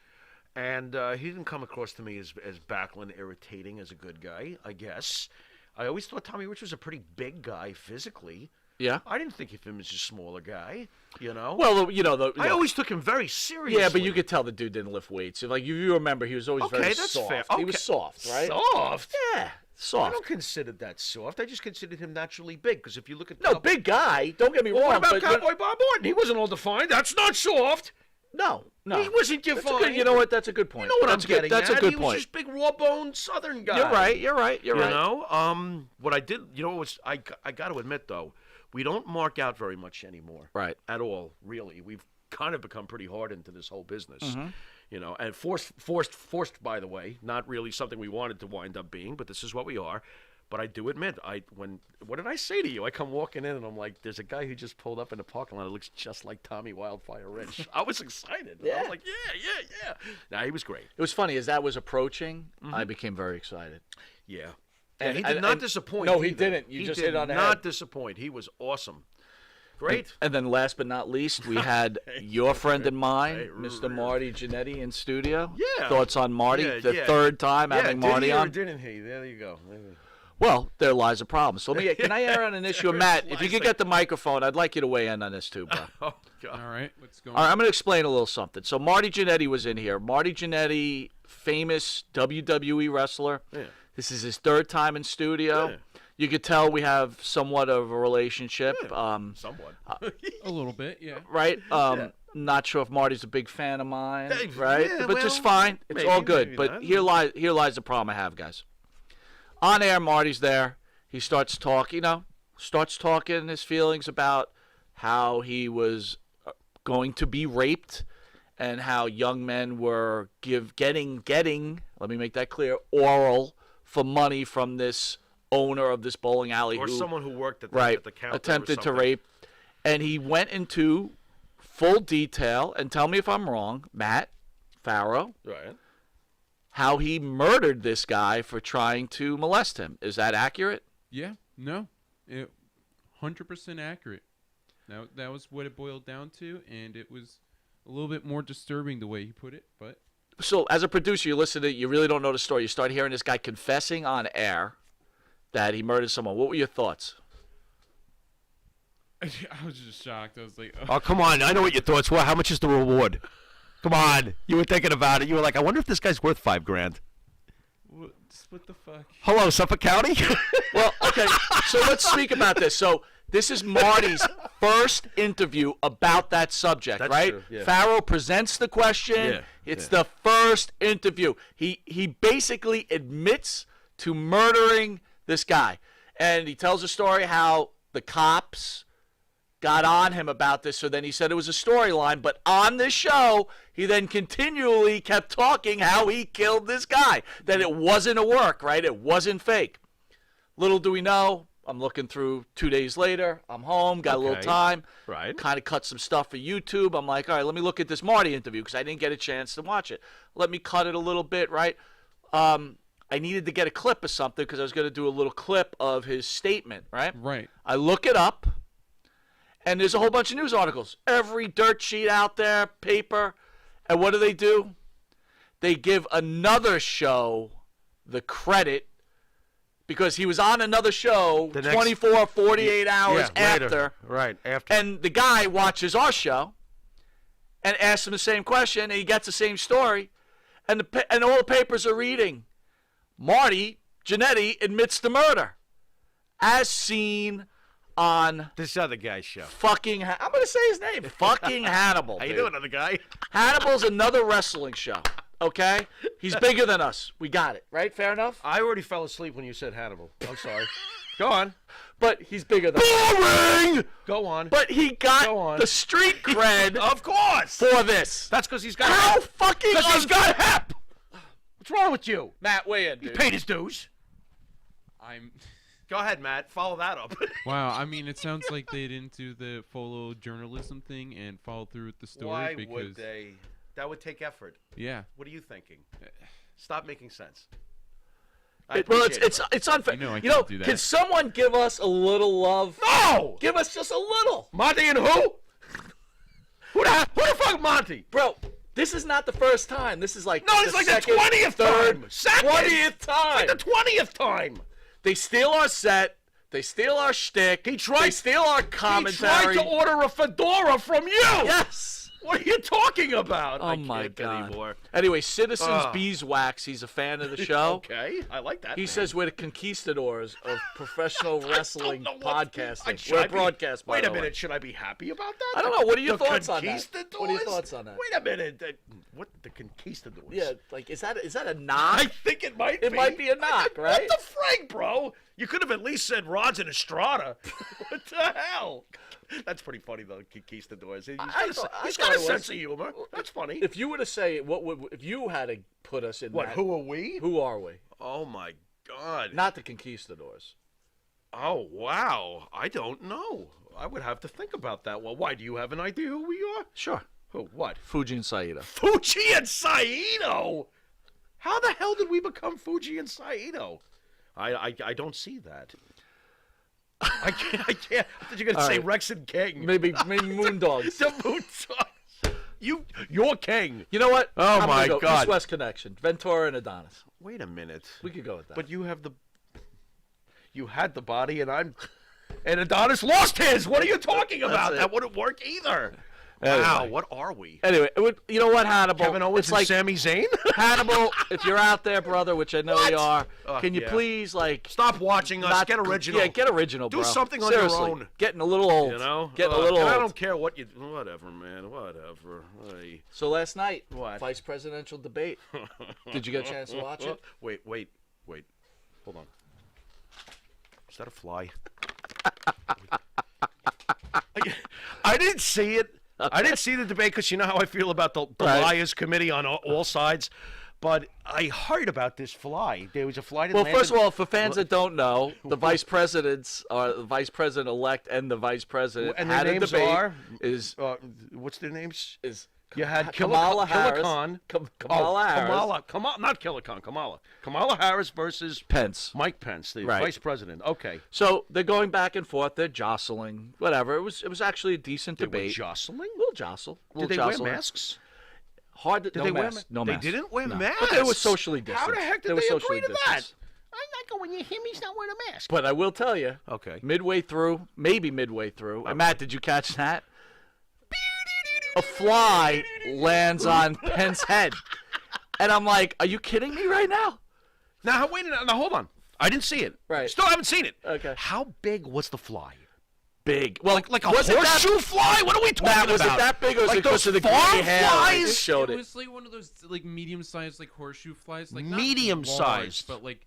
And he didn't come across to me as backline irritating as a good guy, I guess. I always thought Tommy Rich was a pretty big guy physically. Yeah. I didn't think of him as a smaller guy, Well, I always took him very seriously. Yeah, but you could tell the dude didn't lift weights. Like you remember, he was always very that's soft. fair. He was soft, right? Soft? Yeah, soft. I don't consider that soft. I just considered him naturally big, because if you look at... No, big guy. Don't get me wrong. What about but Cowboy Bob Orton? He wasn't all defined. That's not soft. No. He wasn't That's defined. you know what? That's a good point. You know what that's I'm getting That's at. a good He point. was just big, raw-boned Southern guy. You're right. You know? What I did... I got to admit, though, we don't mark out very much anymore. Right. At all, really. We've kind of become pretty hardened to this whole business. And forced, by the way, not really something we wanted to wind up being, but this is what we are. But I do admit, what did I say to you? I come walking in and I'm like, there's a guy who just pulled up in the parking lot that looks just like Tommy Wildfire Rich. I was excited. I was like, yeah. Nah, he was great. It was funny as that was approaching. I became very excited. Yeah. And he did not disappoint. No, he either. didn't. You just hit on the head. He did not disappoint. He was awesome. Great. And then last but not least, we had your friend and mine, Mr. Marty Jannetty, in studio. Yeah. Thoughts on Marty? Yeah, the third time having Marty on? Didn't he? There you go. Well, there lies a problem. So can I air on an issue? Matt, if you could get the microphone, I'd like you to weigh in on this too, bro. Oh, God. All right, what's going All right, on? I'm going to explain a little something. So Marty Jannetty was in here. Marty Jannetty, famous WWE wrestler. Yeah. This is his third time in studio. Yeah. You could tell we have somewhat of a relationship. Somewhat. A little bit, yeah. Right? Not sure if Marty's a big fan of mine, Hey, right? yeah, But just well, fine. It's maybe, all good. maybe But not. here lies the problem I have, guys. On air, Marty's there. He starts talking, his feelings about how he was going to be raped and how young men were getting, let me make that clear, oral for money from this owner of this bowling alley Or who someone who worked at the counter. attempted or to something. rape. And he went into full detail, and tell me if I'm wrong, Matt, Pharaoh, Right. how he murdered this guy for trying to molest him. Is that accurate? Yeah, no, 100% accurate. That was what it boiled down to, and it was a little bit more disturbing the way he put it, but So as a producer, you listen to it, you really don't know the story. You start hearing this guy confessing on air that he murdered someone. What were your thoughts? I was just shocked. I was like, Oh, come on. I know what your thoughts were. How much is the reward? Come on. You were thinking about it. You were like, I wonder if this guy's worth $5,000. what the fuck? Hello, Suffolk County? Well, okay, so let's speak about this. So this is Marty's first interview about that subject, That's right? true, yeah. Pharaoh presents the question. Yeah, It's the first interview. He basically admits to murdering this guy. And he tells a story how the cops got on him about this, so then he said it was a storyline. But on this show, he then continually kept talking how he killed this guy, that it wasn't a work, right? It wasn't fake. Little do we know, I'm looking through 2 days later. I'm home, got a little Okay. time. Right. Kind of cut some stuff for YouTube. I'm like, all right, let me look at this Marty interview because I didn't get a chance to watch it. Let me cut it a little bit, right? I needed to get a clip of something because I was going to do a little clip of his statement, right? Right. I look it up, and there's a whole bunch of news articles. Every dirt sheet out there, paper. And what do? They give another show the credit because he was on another show The next- 24, 48 hours Yeah, later. after. Right, after. And the guy watches our show and asks him the same question, and he gets the same story. And all the papers are reading, Marty Jannetty admits to murder, as seen on This other guy's show. fucking, I'm going to say his name, fucking Hannibal. How you dude. doing, other guy? Hannibal's another wrestling show, okay? He's bigger than us. We got it, right? Fair enough? I already fell asleep when you said Hannibal. I'm sorry. Go on. But he's bigger than us. Boring! Go on. But he Go got on. the street cred Of course! for this. That's because he's got How fucking Because he's got hep! What's wrong with you? Matt, weigh in, dude. Paid his dues. I'm. Go ahead, Matt. Follow that up. Wow. I mean, it sounds like they didn't do the photojournalism thing and follow through with the story Why because. would they? That would take effort. Yeah. What are you thinking? Stop making sense. Well, it's unfair. You know I can't do that. Can someone give us a little love? No! Give us just a little. Monte and who? Who the fuck Monty? Bro, this is not the first time. This is like No, it's like second, the 20th third, time. Second. 20th time. Like the 20th time. They steal our set. They steal our shtick. He tried- They steal our He commentary. tried to order a fedora from you. Yes. What are you talking about? Oh I my can't God. anymore. Anyway, Citizens Ugh. Beeswax. He's a fan of the show. Okay, I like that. He man. says we're the conquistadors of professional wrestling know what- podcasting. should We're I a be- broadcast, by Wait the a way. minute. Should I be happy about that? I don't know. What are your The thoughts on that? conquistadors? What are your thoughts on that? Wait a minute. What the conquistadors? Yeah, like is that a I knock? think it might be. It might be a knock, right? What the frig, bro? You could have at least said Rods and Estrada. What the hell? That's pretty funny, though, conquistadors. He's I got thought a it sense was. of humor. That's funny. If you were to say if you had to put us in What, that, who are we? who are we? Oh, my God. Not the conquistadors. Oh, wow. I don't know. I would have to think about that. Well, why? Do you have an idea who we are? Sure. Who? What? Fuji and Saito. Fuji and Saito? How the hell did we become Fuji and Saito? I don't see that. I can't. I thought you were going to All say right. Rex and King. Maybe Moondogs. The Moondogs. You're king. You know what? Oh, I'm gonna my go God. East-West connection. Ventura and Adonis. Wait a minute. We could go with that. But you have the. You had the body, and Adonis lost his. What are you talking about? it. That wouldn't work either. Anyway. Wow, what are we? Anyway, you know what, Hannibal? Kevin Owens it's and like Sami Zayn? Hannibal, if you're out there, brother, which I know you are, Oh, can you yeah. please Stop watching us. not- Get original. Yeah, get original, Do bro. something on Seriously, your own. Getting a little old. You know? Getting a little and old. I don't care what you... Whatever, man. Whatever. Hey. So last night, What? vice presidential debate. Did you get a chance to watch it? Wait. Hold on. Is that a fly? I didn't see it. I didn't see the debate because you know how I feel about the Right. Liars Committee on all sides. But I heard about this fly. There was a fly that Well, landed... first of all, for fans that don't know, the vice presidents are the vice president elect and the vice president And their had a names debate. are... Is what's their names? you had Kamala Harris, Khan. Kamala Harris, Not Killer Khan, Kamala. Kamala Harris versus Pence. Mike Pence, the Right. vice president. Okay. So they're going back and forth. They're jostling. Whatever. It was actually a decent They were debate. jostling? Little jostle. Did Little they jostling. wear masks? Hard to Did no they wear mask. ma- No They mask. didn't wear No. masks. But they were socially distanced. How the heck did were they socially agree to that? distanced. I'm not going when you hear me, he's not wearing a mask. But I will tell you, Okay. midway through, maybe midway through, and Matt, did you catch that? A fly lands on Pence's head. And I'm like, are you kidding me right now? Now, wait a minute. Now, hold on. I didn't see it. Right. Still haven't seen it. Okay. How big was the fly? Big. Well, Like a was it that- horseshoe fly? What are we talking Matt, was about? it that big or was Like it because those of the green farm hair? flies? It showed It it. was like one of those like medium-sized like horseshoe flies, like not Medium-sized. large, but like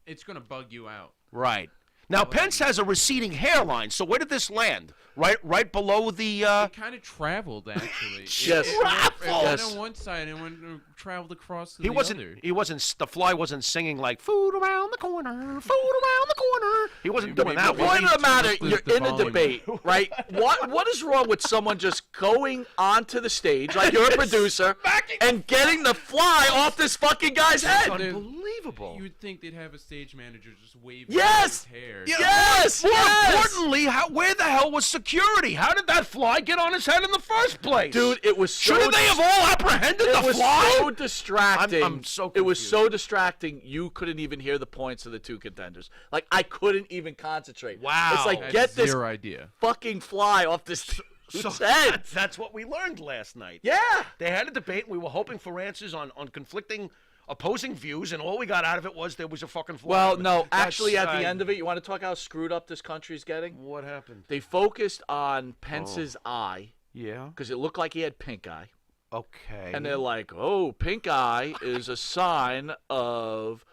it's gonna bug you out. Right. Now, Pence has a receding hairline, so where did this land? Right below the... It kind of traveled actually. Yes. It went Yes. on one side and went traveled across to He the wasn't. other. He wasn't. The fly wasn't singing like "Food around the corner, food around the corner." He wasn't doing that. The point of the matter, the- you're the in a volume. debate, right? What is wrong with someone just going onto the stage, like you're a producer, and getting the fly off this fucking guy's head? Unbelievable. You would think they'd have a stage manager just wave Yes! his hair. Yeah, Yes! More Yes! importantly, where the hell was security? How did that fly get on his head in the first place? Dude, it was so Shouldn't they have all apprehended It the was fly? so distracting. I'm so It was confused. so distracting. You couldn't even hear the points of the two contenders. Like I couldn't even concentrate. Wow. It's like I had get this zero idea. fucking fly off this So dude's head. that's what we learned last night. Yeah. They had a debate. We were hoping for answers on conflicting, opposing views, and all we got out of it was there was a fucking fly. Well, no. Actually, at the end of of it, you want to talk how screwed up this country's getting? what happened? They focused on Pence's eye Yeah. because it looked like he had pink eye. Okay. And they're like, oh, pink eye is a sign of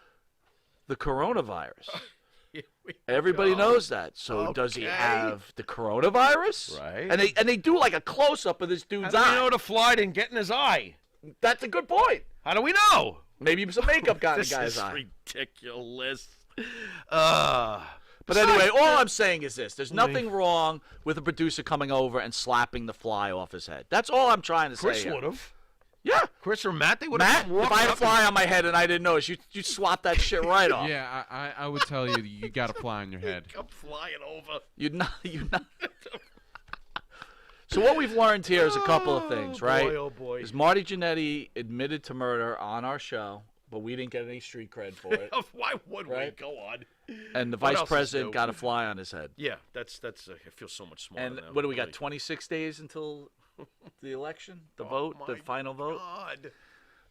the coronavirus. Everybody knows that. So does he Okay. have the coronavirus? Right. And they do like a close up of this dude's How do we eye. know the fly didn't get in his eye? That's a good point. How do we know? Maybe some makeup got in the This guy's is eye. ridiculous. But anyway, all I'm saying is this: there's nothing wrong with a producer coming over and slapping the fly off his head. That's all I'm trying to say. Chris here. would have. Yeah. Chris or Matt, they would Matt, have. if I had a fly on my head and I didn't notice, you swap that shit right off. Yeah, I would tell you you got a fly on your head. come flying over. You'd not. So what we've learned here is a couple of things, right? Boy, oh boy. Is Marty Jannetty admitted to murder on our show, but we didn't get any street cred for it, Why would Right. we? Go on. and the What vice else is president new? got a fly on his head. Yeah, that's. I feel so much smarter. And now, what do we got? really. 26 days until the election, the Oh vote, the my final vote. God.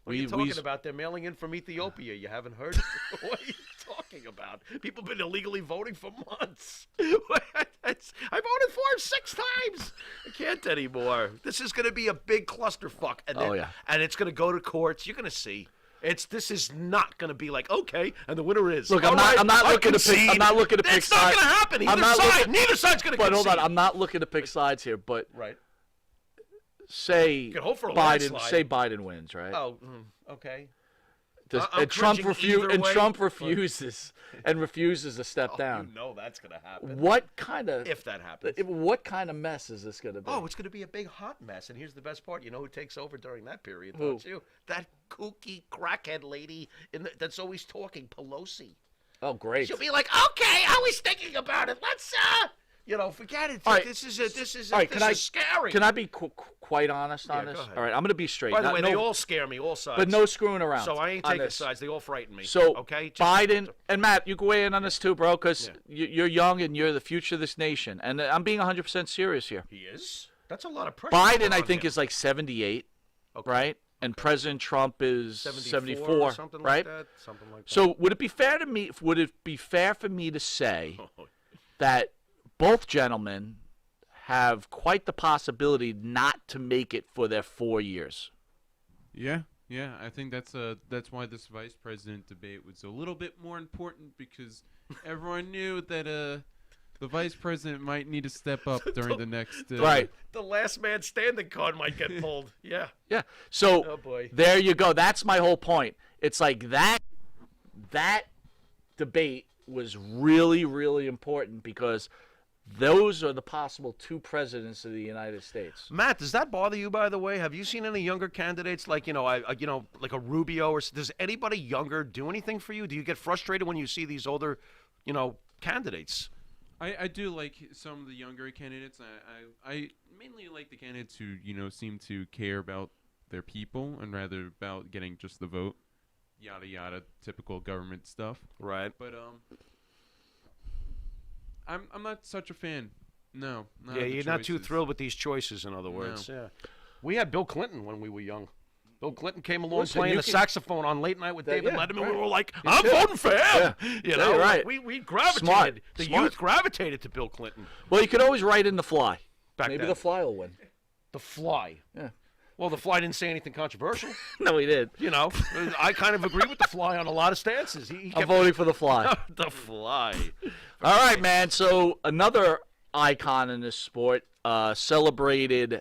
What are you talking about? They're mailing in from Ethiopia. You haven't heard? What are you talking about? People have been illegally voting for months. I voted for him 6 times. I can't anymore. This is going to be a big clusterfuck. And Oh, yeah. And it's going to go to courts. You're going to see. This is not going to be like, okay, and the winner is. Look, All I'm not- right, I'm not I looking to pick- concede. I'm not looking to pick It's not sides. going to happen. I'm not looking- Neither side's going to But concede. hold on, I'm not looking to pick sides here. But Right. say can hope for a Biden, landslide. say Biden wins, right? Oh, okay. And Trump cringing either way, Trump but- refuses to step down. You know that's going to happen. What kind of If that happens. What kind of mess is this going to be? Oh, it's going to be a big hot mess. And here's the best part. You know who takes over during that period, Who? don't you? That kooky crackhead lady that's always talking, Pelosi. Oh, great. She'll be like, okay, I was thinking about it. Forget it. All right. This is All right, this is scary. Can I be quite honest on Yeah, this? go ahead. All right, I'm going to be straight. By the way, no, they all scare me, all sides. but no screwing around. So I ain't on taking this. sides. They all frighten me. So okay, Biden and Matt, you can weigh in on this too, bro, because you're young and you're the future of this nation. And I'm being 100% serious here. He is. That's a lot of pressure. Biden, I on think, him. is like 78, Okay. right? And President Trump is 74, 74, or something right? like that. Something like that. So would it be fair to me? Would it be fair for me to say that both gentlemen have quite the possibility not to make it for their 4 years? Yeah, I think that's why this vice president debate was a little bit more important, because everyone knew that the vice president might need to step up during the next Right. The last man standing card might get pulled. Yeah. Yeah. So Oh, boy. there you go. That's my whole point. It's like that debate was really, really important, because those are the possible two presidents of the United States. Matt, does that bother you? By the way, have you seen any younger candidates like like a Rubio, or does anybody younger do anything for you? Do you get frustrated when you see these older, candidates? I do like some of the younger candidates. I mainly like the candidates who seem to care about their people and rather about getting just the vote, yada yada, typical government stuff. Right. But I'm not such a fan. No. Not Yeah, of the you're not too choices. thrilled with these choices. In other words, No. yeah. We had Bill Clinton when we were young. Bill Clinton came along Listen, playing you the can- saxophone on Late Night with David yeah, Letterman. right. We were like, I'm voting for him. Yeah. You Yeah, know, you're right. we gravitated. Smart. The Smart. youth gravitated to Bill Clinton. Well, you could always write in the fly. Back Maybe then. the fly will win. The Fly. Yeah. Well, the Fly didn't say anything controversial. No, he did. I kind of agree with the Fly on a lot of stances. He I'm kept voting for the fly. the Fly. All right, man. So another icon in this sport celebrated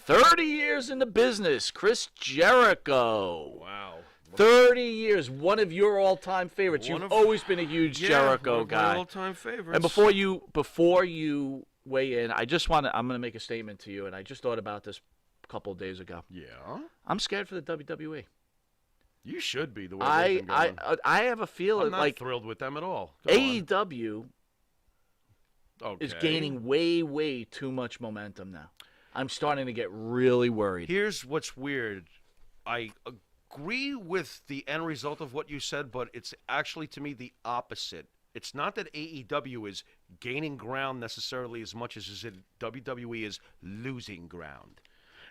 30 years in the business, Chris Jericho. Wow. 30 years, one of your all-time favorites. One You've of- always been a huge Jericho one of my guy. all-time favorites. And before you weigh in, I'm going to make a statement to you, and I just thought about this a couple of days ago. Yeah. I'm scared for the WWE. You should be the way they've been going. I have a feeling I'm not like thrilled with them at all. Go on. AEW is Okay. gaining way, way too much momentum now. I'm starting to get really worried. Here's what's weird. I agree with the end result of what you said, but it's actually, to me, the opposite. It's not that AEW is gaining ground necessarily as much as WWE is losing ground.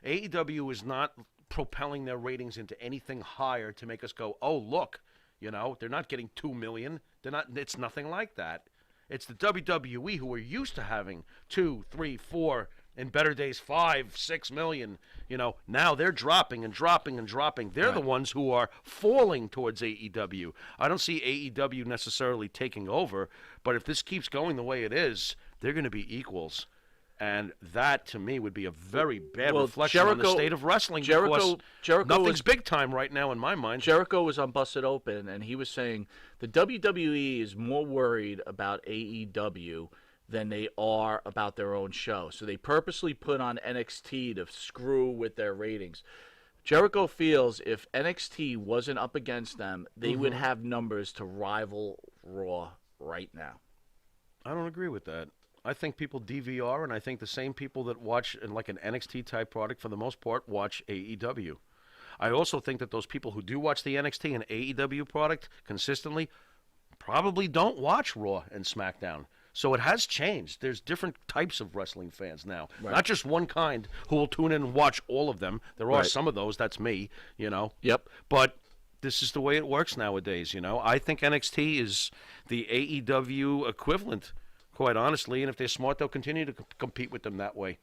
AEW is not propelling their ratings into anything higher to make us go, oh, look, they're not getting 2 million. It's nothing like that. It's the WWE who are used to having 2, 3, 4, in better days 5, 6 million. Now they're dropping and dropping and dropping. They're the ones who are falling towards AEW. I don't see AEW necessarily taking over, but if this keeps going the way it is, they're going to be equals. And that, to me, would be a very bad reflection on the state of wrestling. Because nothing's big time right now in my mind. Jericho was on Busted Open, and he was saying the WWE is more worried about AEW than they are about their own show. So they purposely put on NXT to screw with their ratings. Jericho feels if NXT wasn't up against them, they would have numbers to rival Raw right now. I don't agree with that. I think people DVR, and I think the same people that watch like an NXT type product for the most part watch AEW. I also think that those people who do watch the NXT and AEW product consistently probably don't watch Raw and SmackDown. So it has changed. There's different types of wrestling fans now. Right. Not just one kind who will tune in and watch all of them. There are Right. some of those. That's me, Yep. But this is the way it works nowadays, I think NXT is the AEW equivalent, quite honestly. And if they're smart, they'll continue to compete with them that way.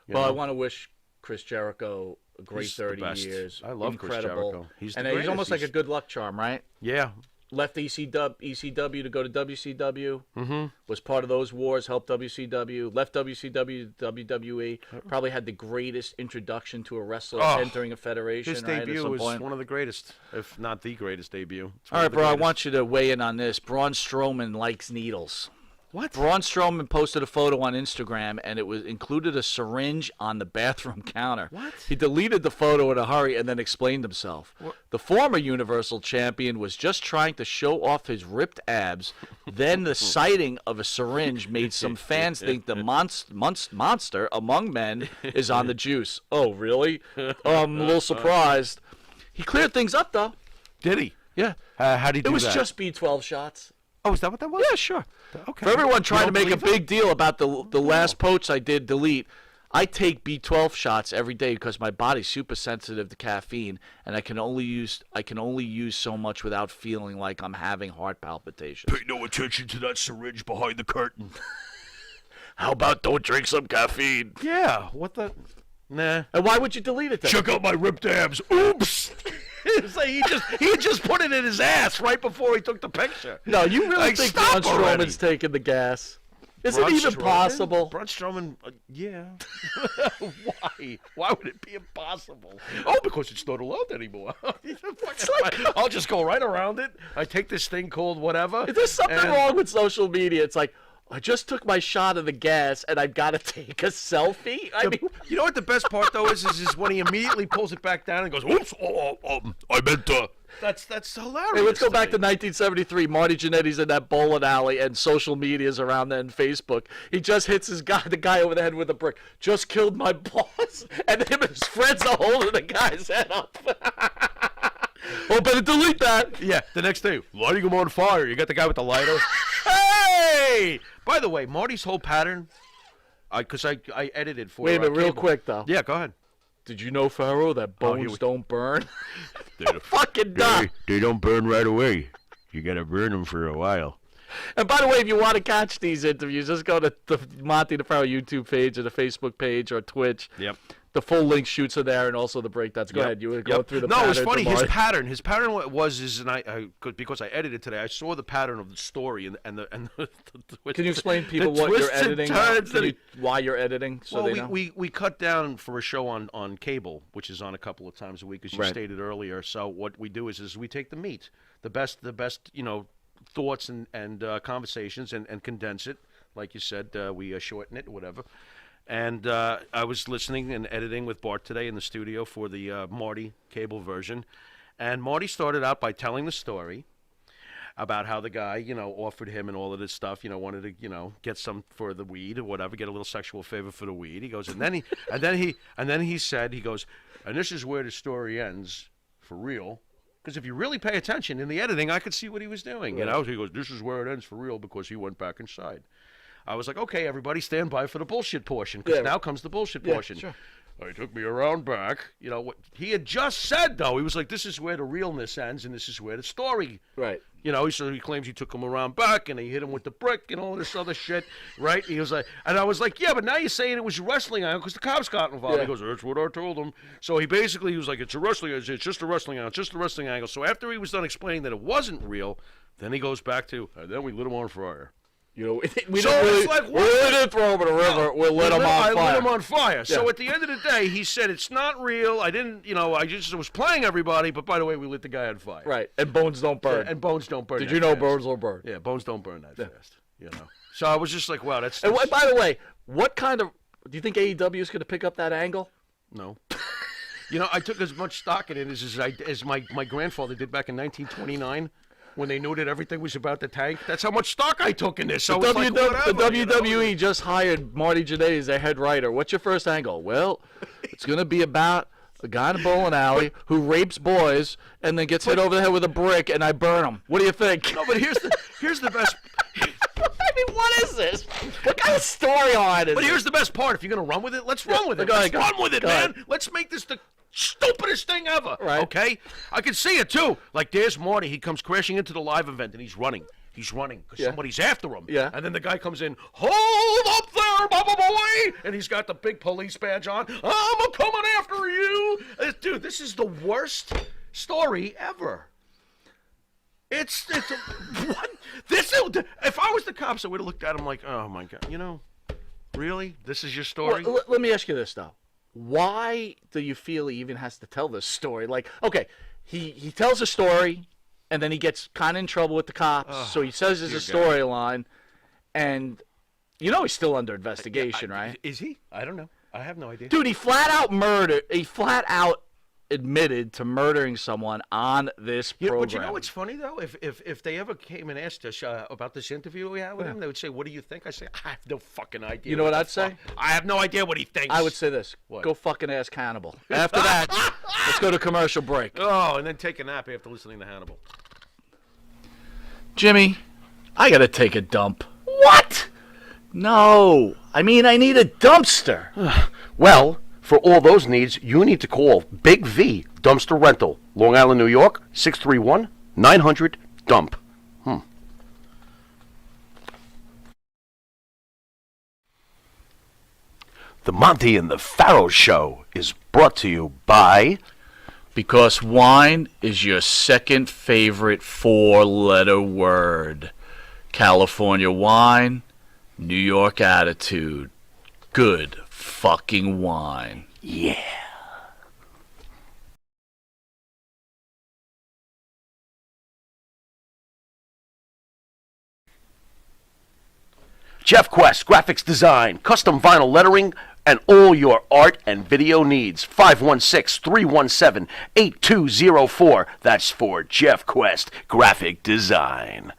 Well, I want to wish Chris Jericho a great He's the 30 best. years. I love Chris Incredible. Jericho. He's the and he's greatest. almost like a good luck charm, right? Yeah. Left ECW to go to WCW. Was part of those wars. Helped WCW. Left WCW to WWE. Probably had the greatest introduction to a wrestler entering a federation. His right, at debut some was point. one of the greatest, if not the greatest debut. It's All one right, of the bro. I greatest. want you to weigh in on this. Braun Strowman likes needles. What? Braun Strowman posted a photo on Instagram, and it was included a syringe on the bathroom counter. What? He deleted the photo in a hurry and then explained himself. The former Universal Champion was just trying to show off his ripped abs. Then the sighting of a syringe made some fans think the monster among men is on the juice. Oh, really? I'm a little surprised. He cleared things up, though. Did he? Yeah. How did he do that? It was just B12 shots. Oh, is that what that was? Yeah, sure. Okay. For everyone trying to don't make a believe big deal about the last post I did delete, I take B12 shots every day because my body's super sensitive to caffeine, and I can only use so much without feeling like I'm having heart palpitations. Pay no attention to that syringe behind the curtain. How about don't drink some caffeine? Yeah. What the? Nah. And why would you delete it then? Check out my ripped abs. Oops. It's like he just put it in his ass right before he took the picture. No, you really Like, think stop Braun already. Strowman's taking the gas? Is it Braun even Strowman? possible? Braun Strowman, yeah. Why? Why would it be impossible? Oh, because it's not allowed anymore. I'll just go right around it. I take this thing called whatever. Is there something wrong with social media? It's like, I just took my shot of the gas, and I've got to take a selfie? I mean, You know what the best part, though, is when he immediately pulls it back down and goes, oops, I meant to. That's hilarious. hey, let's go back to 1973. Marty Jannetty's in that bowling alley, and social media's around then, Facebook. He just hits the guy over the head with a brick. Just killed my boss. And him and his friends are holding the guy's head up. Oh, better delete that. Yeah, the next day, lighting him on fire. You got the guy with the lighter. Hey! By the way, Marty's whole pattern, because I edited for Wait a minute, real cable. quick, though. Yeah, go ahead. Did you know, Pharaoh, that bones don't burn? Fucking dumb. They don't burn right away. You got to burn them for a while. And by the way, if you want to catch these interviews, just go to the Monte the Pharaoh YouTube page or the Facebook page or Twitch. Yep. The full link shoots are there, and also the breakdowns. Go ahead. You were going through the No, it was patterns funny. of Marty. His pattern was because I edited today. I saw the pattern of the story and the Can you explain to people the what you're twists and editing? turns that Why you're editing? So well, they know. we cut down for a show on cable, which is on a couple of times a week, as you Right. stated earlier. So what we do is we take the meat, the best thoughts and conversations and condense it. Like you said, we shorten it, whatever. And I was listening and editing with Bart today in the studio for the Marty cable version. And Marty started out by telling the story about how the guy, offered him and all of this stuff, wanted to, get some for the weed or whatever, get a little sexual favor for the weed. He goes, and then he said, and this is where the story ends for real. Because if you really pay attention in the editing, I could see what he was doing. Right. He goes, this is where it ends for real because he went back inside. I was like, okay, everybody stand by for the bullshit portion, because now comes the bullshit portion. Sure. He took me around back. What he had just said, though, he was like, this is where the realness ends and this is where the story. Right. So he claims he took him around back and he hit him with the brick and all this other shit, right? He was like, and I was like, yeah, but now you're saying it was wrestling angle because the cops got involved. Yeah. He goes, that's what I told him. So he was like, it's a wrestling, it's just a wrestling angle, it's just a wrestling angle. So after he was done explaining that it wasn't real, then he goes back to, and then we lit him on fire. We So didn't really, it's like, we really didn't throw him in a river. We lit him on I fire. lit him on fire. So Yeah. at the end of the day, he said it's not real. I didn't, I just was playing everybody. But by the way, we lit the guy on fire. Right. And bones don't burn. And bones don't burn. Did that you know fast. bones don't burn? Yeah, bones don't burn that fast. So I was just like, wow, that's And by the way, what kind of do you think AEW is going to pick up that angle? no. I took as much stock in it as my grandfather did back in 1929. When they knew that everything was about the tank, that's how much stock I took in this. So The, it's like, whatever, WWE just hired Marty Jannetty as their head writer. What's your first angle? Well, it's going to be about a guy in a bowling alley who rapes boys and then gets hit over the head with a brick, and I burn him. What do you think? No, but here's the best. I mean, what is this? What kind of storyline is But this? here's the best part. If you're going to run with it, let's run with it. go ahead, Let's go run with it, go man. ahead. Let's make this the stupidest thing ever. Right. Okay? I can see it, too. Like, there's Marty. He comes crashing into the live event, and he's running. He's running because somebody's after him. Yeah. And then the guy comes in, hold up there, Baba Boy! And he's got the big police badge on. I'm coming after you! Dude, this is the worst story ever. It's what? If I was the cops, I would have looked at him like, oh, my God. Really? This is your story? Well, let me ask you this, though. Why do you feel he even has to tell this story? Like, okay, he tells a story, and then he gets kind of in trouble with the cops, so he says there's a storyline, And you know he's still under investigation, right? Is he? I don't know. I have no idea. Dude, he flat out admitted to murdering someone on this program. But you know what's funny though? If they ever came and asked us about this interview we had with him, they would say, "What do you think?" I say, "I have no fucking idea." You know what I'd say? I have no idea what he thinks. I would say this: What? Go fucking ask Hannibal. After that, let's go to commercial break. Oh, and then take a nap after listening to Hannibal. Jimmy, I gotta take a dump. What? No, I mean I need a dumpster. Well, for all those needs, you need to call Big V Dumpster Rental, Long Island, New York, 631-900-DUMP. The Monte and the Pharaoh Show is brought to you by... Because wine is your second favorite four-letter word. California wine, New York attitude. Good fucking wine. Yeah. Jeff Quest, graphics design, custom vinyl lettering, and all your art and video needs. 516-317-8204. That's for Jeff Quest, graphic design.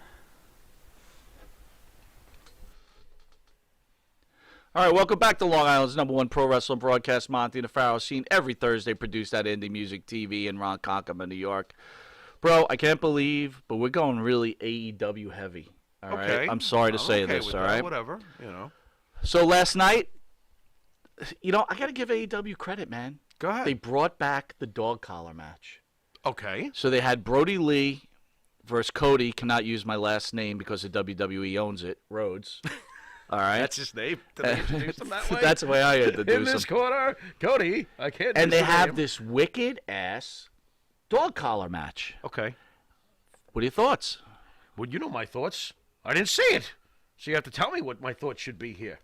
All right, welcome back to Long Island's #1 pro wrestling broadcast, Monte and the Pharaoh, seen every Thursday, produced at Indie Music TV in Ronkonkoma, New York. Bro, I can't believe, but we're going really AEW heavy. All right? I'm sorry to say this, all right? Whatever, you know. So last night, you know, I got to give AEW credit, man. Go ahead. They brought back the dog collar match. Okay. So they had Brody Lee versus Cody, cannot use my last name because the WWE owns it, Rhodes. All right. That's his name. Did they introduce him that way? That's the way I introduce him. In this corner, Cody. I can't. And they have name. this wicked ass dog collar match. Okay. What are your thoughts? Well, you know my thoughts. I didn't see it, so you have to tell me what my thoughts should be here.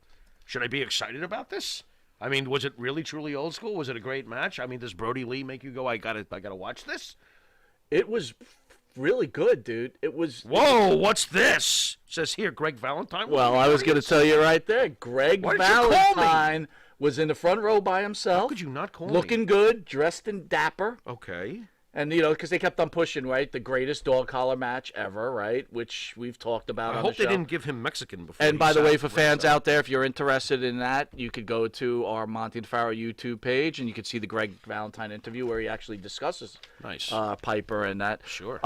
Should I be excited about this? I mean, was it really truly old school? Was it a great match? I mean, does Brody Lee make you go, I gotta watch this? It was really good, dude. It was. Whoa, what's this? It says here, Greg Valentine. Well, I was going to tell you right there. Greg Why didn't you call me? Valentine was in the front row by himself. How could you not call me? Looking good, dressed in dapper. Okay. And, you know, because they kept on pushing, right? The greatest dog collar match ever, right? Which we've talked about I on hope the show. they didn't give him Mexican before. And he by the sat way, for fans ringside. out there, if you're interested in that, you could go to our Monte and Pharaoh YouTube page, and you could see the Greg Valentine interview where he actually discusses Nice. Piper and that. Sure.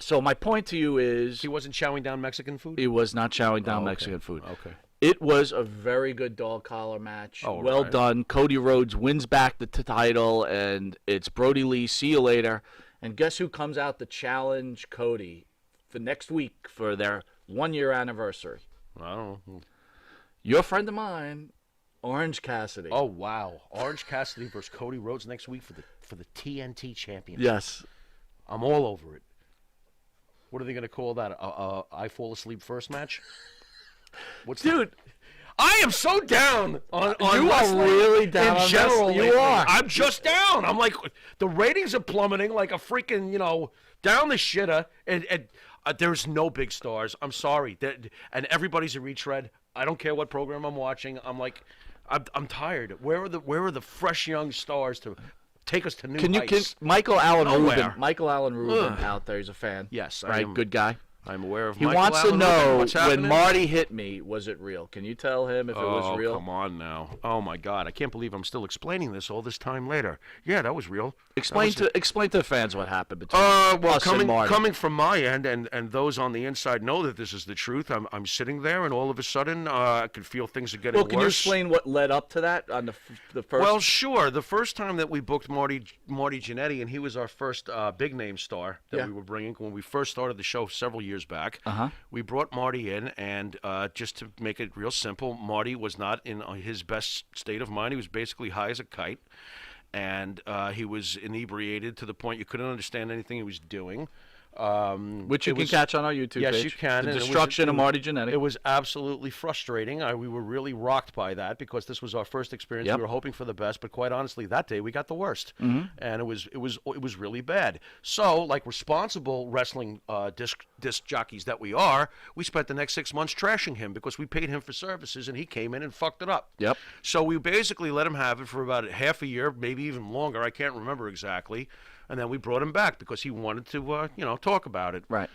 So my point to you is, He wasn't chowing down Mexican food? he was not chowing down Oh, okay. Mexican food. Okay. It was a very good dog collar match. Oh, well right. done. Cody Rhodes wins back the title, and it's Brody Lee. See you later. And guess who comes out to challenge Cody for next week for their 1-year anniversary? I don't know. Your friend of mine, Orange Cassidy. Oh, wow. Orange Cassidy versus Cody Rhodes next week for the TNT Championship. Yes. I'm all over it. What are they going to call that? I fall asleep first match? What's Dude, I am so down on you are wrestling really down in on general. wrestling. You lately. are. I'm just down. I'm like, the ratings are plummeting like a freaking, down the shitter. And there's no big stars. I'm sorry. And everybody's a retread. I don't care what program I'm watching. I'm like, I'm tired. Where are the fresh young stars to take us to new heights? Michael Allen Nowhere. Rubin out there, he's a fan. Yes, I right, am. good guy. I'm aware of He Michael wants to Allen Rubin. know What's when happening? Marty hit me, was it real? Can you tell him if it was real? Oh, come on now. Oh, my God. I can't believe I'm still explaining this all this time later. Yeah, that was real. Explain to the fans what happened between Well, us and Marty. coming from my end, and those on the inside know that this is the truth. I'm sitting there, and all of a sudden, I could feel things are getting Well, worse. can you explain what led up to that on the first? Well, sure. The first time that we booked Marty Jannetty, and he was our first big name star that we were bringing when we first started the show several years back. We brought Marty in, and just to make it real simple, Marty was not in his best state of mind. He was basically high as a kite, and he was inebriated to the point you couldn't understand anything he was doing. Which you can catch on our YouTube yes, page. you can. The and Destruction of Marty Jannetty. It was absolutely frustrating. We were really rocked by that because this was our first experience. Yep. We were hoping for the best, but quite honestly, that day we got the worst, and it was really bad. So, like responsible wrestling disc jockeys that we are, we spent the next 6 months trashing him because we paid him for services, and he came in and fucked it up. Yep. So we basically let him have it for about half a year, maybe even longer. I can't remember exactly. And then we brought him back because he wanted to, talk about it. Right.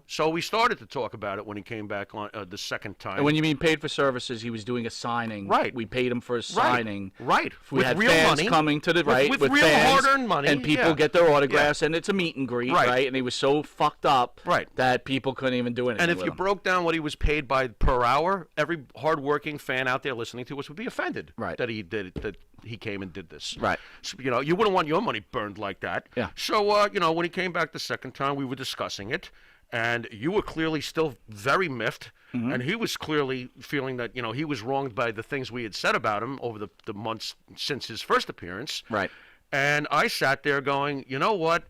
So we started to talk about it when he came back on the second time. And when you mean paid for services, he was doing a signing. Right. We paid him for a signing. Right. We with had real fans money. coming to the with real fans, hard-earned money. and people get their autographs, and it's a meet and greet, Right. And he was so fucked up, Right. that people couldn't even do anything. And if with you him. broke down what he was paid by per hour, every hard-working fan out there listening to us would be offended. Right. That he came and did this. Right. So, you wouldn't want your money burned like that. Yeah. So when he came back the second time, we were discussing it, and you were clearly still very miffed, and he was clearly feeling that he was wronged by the things we had said about him over the months since his first appearance. Right. And I sat there going, you know what?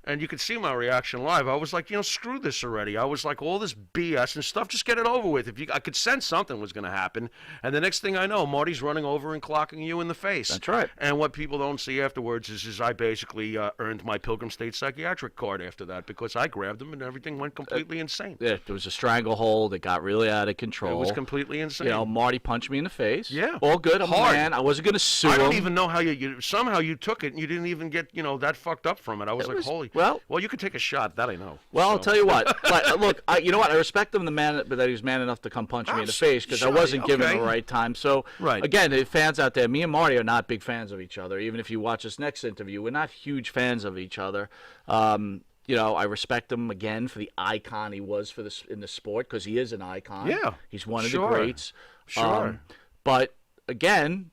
And you could see my reaction live. I was like, screw this already. I was like, all this BS and stuff, just get it over with. I could sense something was going to happen. And the next thing I know, Marty's running over and clocking you in the face. That's right. And what people don't see afterwards is I basically earned my Pilgrim State psychiatric card after that because I grabbed him and everything went completely insane. Yeah, there was a stranglehold. It got really out of control. It was completely insane. Marty punched me in the face. Yeah. All good. I'm Hard. a man. I wasn't going to sue him. I don't even know how somehow you took it and you didn't even get, that fucked up from it. I was like, holy. Well, you could take a shot. That I know. Well, I'll tell you what. But look, you know what? I respect him, that he was man enough to come punch me in the face because I wasn't given the right time. So, again, the fans out there, me and Marty are not big fans of each other. Even if you watch this next interview, we're not huge fans of each other. I respect him again for the icon he was in the sport because he is an icon. Yeah, he's one of the greats. Sure. But again,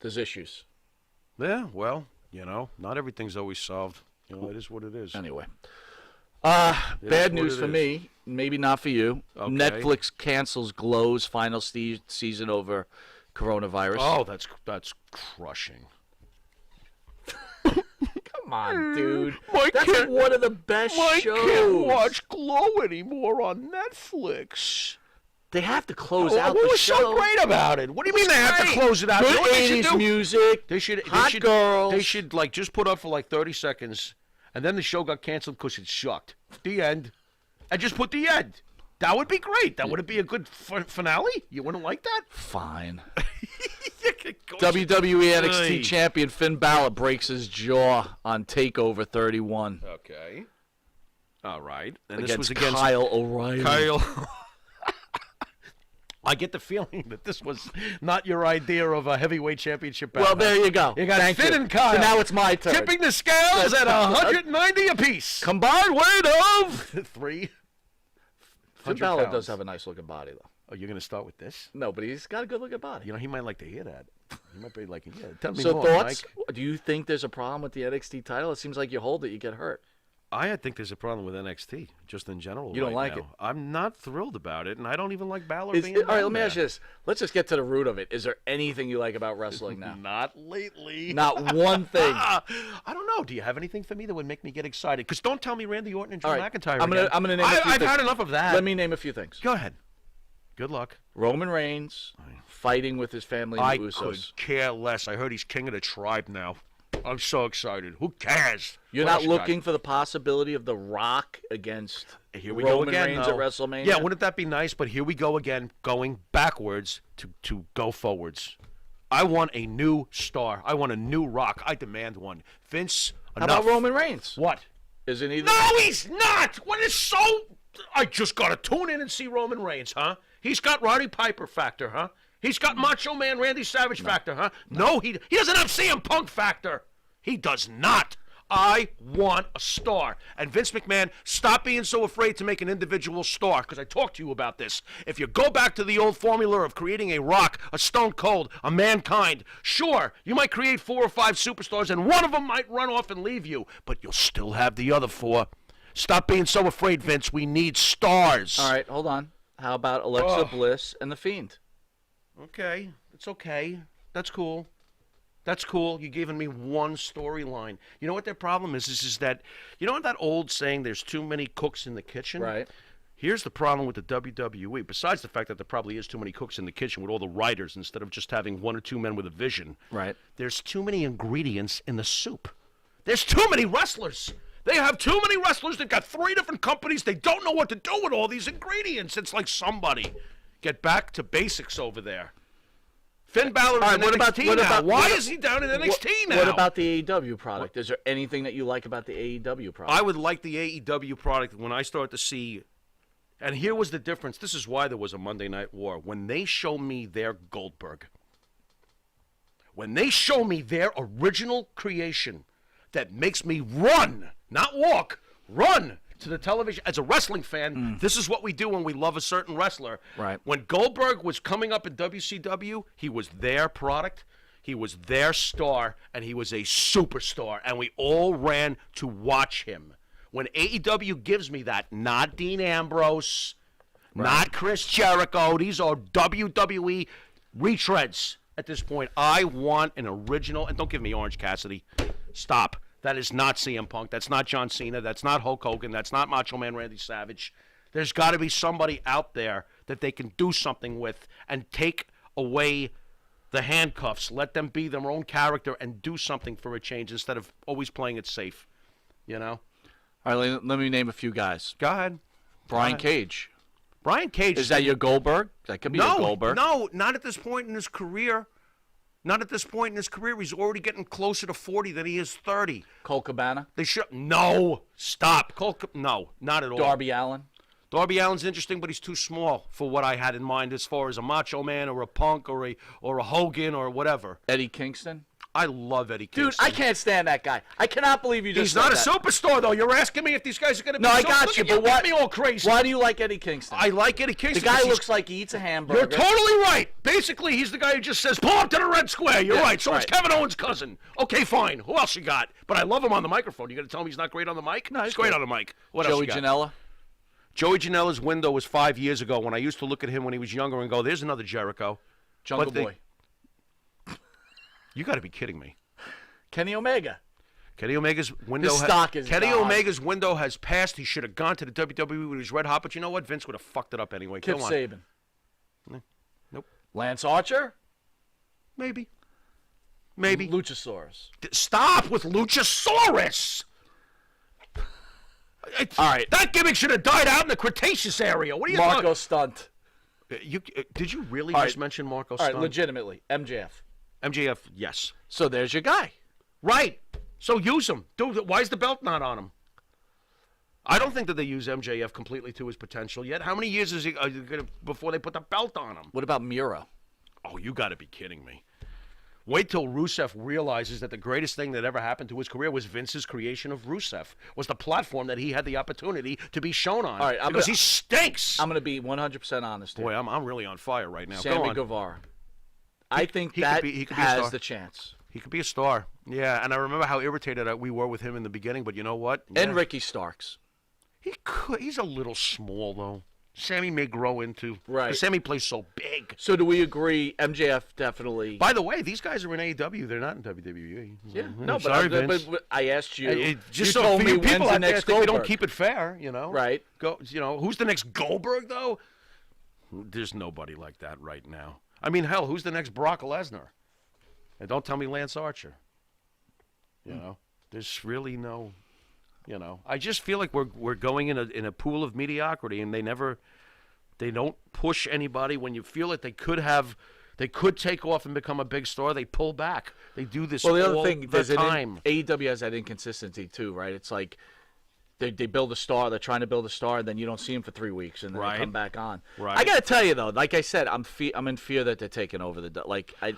there's issues. Yeah. Well, not everything's always solved. It is what it is. Anyway. Bad news for me, maybe not for you. Okay. Netflix cancels Glow's final season over coronavirus. Oh, that's crushing. Come on, dude. That's like one of the best shows. I can't watch Glow anymore on Netflix. They have to close out the show. What was so great about it? What do you mean they have to close it out? Good You know what they should 80s do? music, hot girls. They should just put up for 30 seconds, and then the show got canceled because it sucked. The end. And just put the end. That would be great. That would be a good finale. You wouldn't like that? Fine. WWE NXT champion Finn Balor breaks his jaw on TakeOver 31. Okay. All right. And Against this was against Kyle O'Reilly. I get the feeling that this was not your idea of a heavyweight championship battle. Well, there you go. You got Thank Finn you. and Kyle. So now it's my turn. Tipping the scales at 190 apiece. Combined weight of 3. Finn Balor does have a nice looking body, though. Oh, you're going to start with this? No, but he's got a good looking body. He might like to hear that. He might be like, yeah, tell me So more, thoughts? Mike. Do you think there's a problem with the NXT title? It seems like you hold it, you get hurt. I think there's a problem with NXT, just in general. You don't like now. it? I'm not thrilled about it, and I don't even like Balor being All right, let me down ask you this. Let's just get to the root of it. Is there anything you like about wrestling now? Not lately. Not one thing. I don't know. Do you have anything for me that would make me get excited? Because don't tell me Randy Orton and Drew All right, McIntyre I'm gonna name a few I've things. had enough of that. Let me name a few things. Go ahead. Good luck. Roman Reigns fighting with his family in the I Usos. could care less. I heard he's king of the tribe now. I'm so excited. Who cares? You're What not else you got? looking for the possibility of The Rock against Here we Roman go again, Reigns though. at WrestleMania? Yeah, wouldn't that be nice? But here we go again, going backwards to go forwards. I want a new star. I want a new Rock. I demand one. Vince, How enough. about Roman Reigns? What? Isn't he? No, he's not. What is so? I just gotta tune in and see Roman Reigns, huh? He's got Roddy Piper factor, huh? He's got Macho Man Randy Savage factor, huh? No, he doesn't have CM Punk factor. He does not. I want a star. And Vince McMahon, stop being so afraid to make an individual star, because I talked to you about this. If you go back to the old formula of creating a Rock, a Stone Cold, a Mankind, sure, you might create 4 or 5 superstars, and one of them might run off and leave you, but you'll still have the other 4. Stop being so afraid, Vince. We need stars. All right, hold on. How about Alexa Bliss and The Fiend? Okay, it's okay. That's cool. That's cool. You're giving me one storyline. You know what their problem is that, you know that old saying, there's too many cooks in the kitchen? Right. Here's the problem with the WWE, besides the fact that there probably is too many cooks in the kitchen with all the writers instead of just having one or two men with a vision. Right. There's too many ingredients in the soup. There's too many wrestlers. They have too many wrestlers. They've got 3 different companies. They don't know what to do with all these ingredients. It's like somebody get back to basics over there. Finn Balor is in NXT now. Why is he down in NXT now? What about the AEW product? Is there anything that you like about the AEW product? I would like the AEW product when I start to see, and here was the difference. This is why there was a Monday Night War. When they show me their Goldberg, when they show me their original creation that makes me run, not walk, run to the television. As a wrestling fan, this is what we do when we love a certain wrestler. Right. When Goldberg was coming up in WCW, he was their product, he was their star, and he was a superstar, and we all ran to watch him. When AEW gives me that, not Dean Ambrose, not Chris Jericho, these are WWE retreads at this point. I want an original, and don't give me Orange Cassidy. Stop. That is not CM Punk. That's not John Cena. That's not Hulk Hogan. That's not Macho Man Randy Savage. There's got to be somebody out there that they can do something with and take away the handcuffs. Let them be their own character and do something for a change instead of always playing it safe. You know? All right, let me name a few guys. Go ahead. Brian Cage. Brian Cage. Is that your Goldberg? That could be your Goldberg. No, not at this point in his career. Not at this point in his career. He's already getting closer to 40 than he is 30. Cole Cabana? They should. No. Stop. No, not at all. Darby Allin? Darby Allin's interesting, but he's too small for what I had in mind as far as a Macho Man or a Punk or a Hogan or whatever. Eddie Kingston? I love Eddie Kingston. Dude, I can't stand that guy. I cannot believe you just He's not a said that. superstar, though. You're asking me if these guys are going to be. No, I Look got you, at but what? Me all crazy. Why do you like Eddie Kingston? I like Eddie Kingston. The guy 'cause looks like he eats a hamburger. You're totally right. Basically, he's the guy who just says, pull up to the red square. You're right. So it's Kevin Owens' cousin. Okay, fine. Who else you got? But I love him on the microphone. You going to tell me he's not great on the mic? No, he's great on the mic. What else Joey you got? Janela? Joey Janela's window was 5 years ago when I used to look at him when he was younger and go, there's another Jericho. Jungle Boy. You got to be kidding me. Kenny Omega. Kenny Omega's window. His stock is Kenny gone. Omega's window has passed. He should have gone to the WWE when he was red hot. But you know what? Vince would have fucked it up anyway. Kip Go on. Saban. Nope. Lance Archer? Maybe. Luchasaurus. Stop with Luchasaurus. All right. That gimmick should have died out in the Cretaceous area. What are you Marco talking? Stunt. Did you really All just right. mention Marco All Stunt? right, legitimately. MJF. MJF, yes. So there's your guy. Right. So use him. Dude, why is the belt not on him? I don't think that they use MJF completely to his potential yet. How many years is he gonna, before they put the belt on him? What about Miro? Oh, you got to be kidding me. Wait till Rusev realizes that the greatest thing that ever happened to his career was Vince's creation of Rusev, was the platform that he had the opportunity to be shown on. All right, because he stinks. I'm going to be 100% honest here. Boy, I'm really on fire right now. Go Sammy on. Guevara. I think he that could be a has star. the chance. He could be a star. Yeah, and I remember how irritated we were with him in the beginning, but you know what? And Yeah. Ricky Starks. He could. He's a little small, though. Sammy may grow into. Right. 'Cause Sammy plays so big. So do we agree MJF definitely? By the way, these guys are in AEW. They're not in WWE. Yeah. Mhm. No, Sorry, but, Vince. but I asked you. Just you so told for me you people when's the out there next think we don't Goldberg. keep it fair, you know? Right. Who's the next Goldberg, though? There's nobody like that right now. I mean, hell, who's the next Brock Lesnar? And don't tell me Lance Archer. You know, there's really no. You know, I just feel like we're going in a pool of mediocrity, and they don't push anybody when you feel like they could take off and become a big star. They pull back. They do this Well, the other all thing, the time. AEW has that inconsistency too, right? It's like they build a star, they're trying to build a star, and then you don't see him for 3 weeks, and then Right. they come back on. Right. I got to tell you though, like I said, I'm in fear that they're taking over the like. I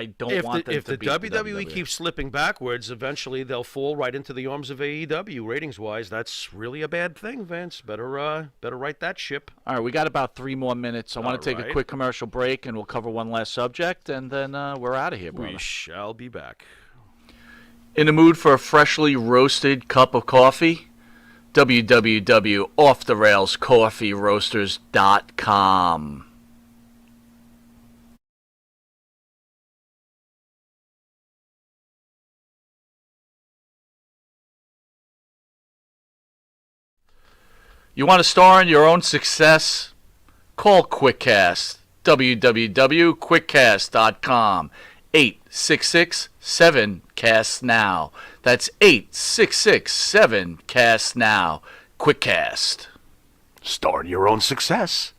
don't want them If to the beat WWE keeps slipping backwards, eventually they'll fall right into the arms of AEW. Ratings-wise, that's really a bad thing, Vince. Better right that ship. All right, we got about 3 more minutes. I want All to take a right. quick commercial break, and we'll cover one last subject, and then we're out of here, brother. We shall be back. In the mood for a freshly roasted cup of coffee? www.offtherailscoffeeroasters.com You want to star in your own success? Call QuickCast. www.quickcast.com. 866-7-CAST-NOW. That's 866-7-CAST-NOW. QuickCast. Start your own success.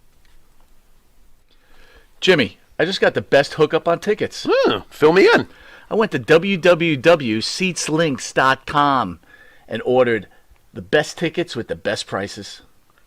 Jimmy, I just got the best hookup on tickets. Fill me in. I went to www.seatslinks.com and ordered the best tickets with the best prices.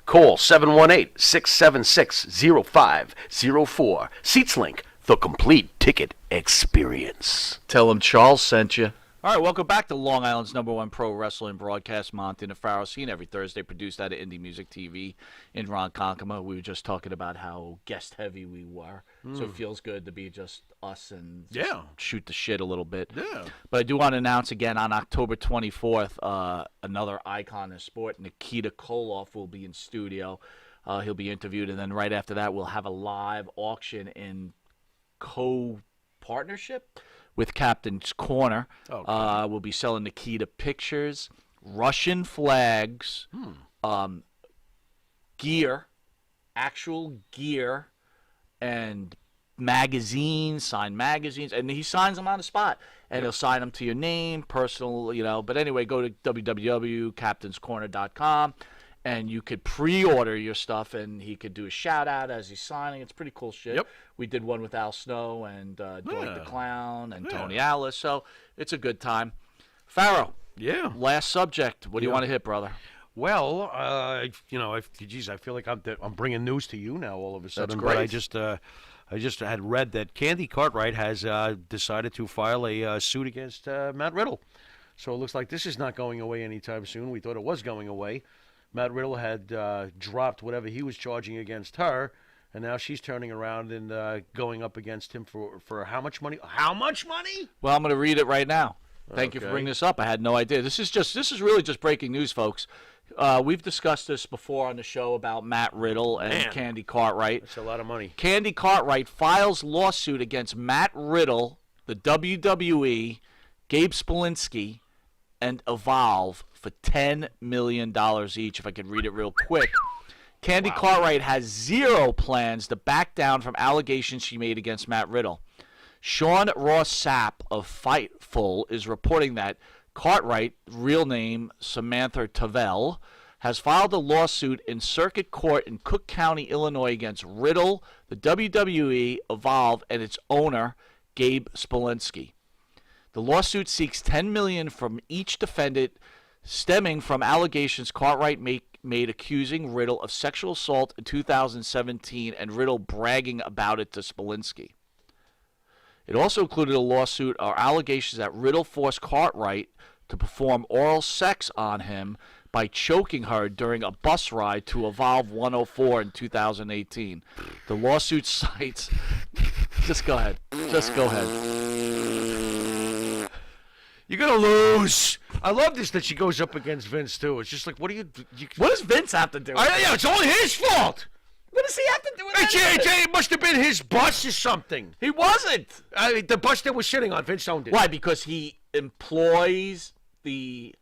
Call 718-676-0504. SeatsLink, the complete ticket experience. Tell them Charles sent you. All right, welcome back to Long Island's #1 pro wrestling broadcast, Monte and the Pharaoh scene, every Thursday, produced out of Indie Music TV in Ronkonkoma. We were just talking about how guest-heavy we were, so it feels good to be just us and just shoot the shit a little bit. Yeah. But I do want to announce again on October 24th, another icon in sport, Nikita Koloff, will be in studio. He'll be interviewed, and then right after that, we'll have a live auction in co-partnership with Captain's Corner. We'll be selling Nikita pictures, Russian flags, gear, actual gear, and magazines, signed magazines, and he signs them on the spot. And he'll sign them to your name, personal, But anyway, go to www.captainscorner.com, and you could pre-order your stuff, and he could do a shout-out as he's signing. It's pretty cool shit. Yep. We did one with Al Snow and Dwight the Clown and Tony Alice, so it's a good time. Pharaoh, last subject. What do you want to hit, brother? Well, geez, I feel like I'm bringing news to you now all of a sudden. great. But I just had read that Candy Cartwright has decided to file a suit against Matt Riddle. So it looks like this is not going away anytime soon. We thought it was going away. Matt Riddle had dropped whatever he was charging against her, and now she's turning around and going up against him for how much money? How much money? Well, I'm going to read it right now. Thank you for bringing this up. I had no idea. This is really just breaking news, folks. We've discussed this before on the show about Matt Riddle and Candy Cartwright. That's a lot of money. Candy Cartwright files lawsuit against Matt Riddle, the WWE, Gabe Spalinsky, and Evolve for $10 million each, if I could read it real quick. Candy Cartwright has zero plans to back down from allegations she made against Matt Riddle. Sean Ross Sapp of Fightful is reporting that Cartwright, real name Samantha Tavel, has filed a lawsuit in circuit court in Cook County, Illinois against Riddle, the WWE, Evolve, and its owner, Gabe Spalinsky. The lawsuit seeks $10 million from each defendant, stemming from allegations Cartwright made accusing Riddle of sexual assault in 2017 and Riddle bragging about it to Spalinsky. It also included a lawsuit or allegations that Riddle forced Cartwright to perform oral sex on him by choking her during a bus ride to Evolve 104 in 2018. The lawsuit cites... Just go ahead. You're going to lose. I love this that she goes up against Vince, too. It's just like, what does Vince have to do with it? It's only his fault. What does he have to do with It must have been his bus or something. He wasn't. The bus that was sitting on, Vince owned it. Why? Because he employs the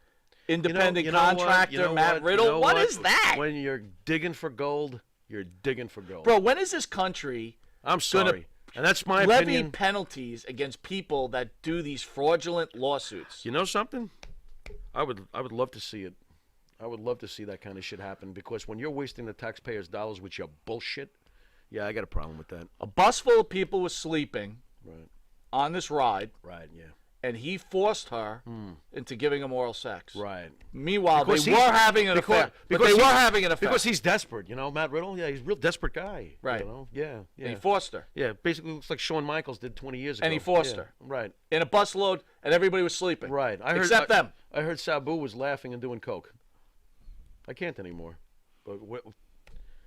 independent contractor, Matt Riddle? What is that? When you're digging for gold, you're digging for gold. Bro, when is this country I'm sorry. And that's my levy opinion. penalties against people that do these fraudulent lawsuits? You know something? I would love to see it. I would love to see that kind of shit happen, because when you're wasting the taxpayers' dollars with your bullshit, I got a problem with that. A bus full of people was sleeping on this ride. Right, yeah. And he forced her into giving him oral sex. Right. Meanwhile, they were having an affair. Because he's desperate, Matt Riddle. Yeah, he's a real desperate guy. Right. Yeah. And he forced her. Yeah, basically looks like Shawn Michaels did 20 years ago. And he forced her. Right. In a busload, and everybody was sleeping. Right. Except them. I heard Sabu was laughing and doing coke. I can't anymore. But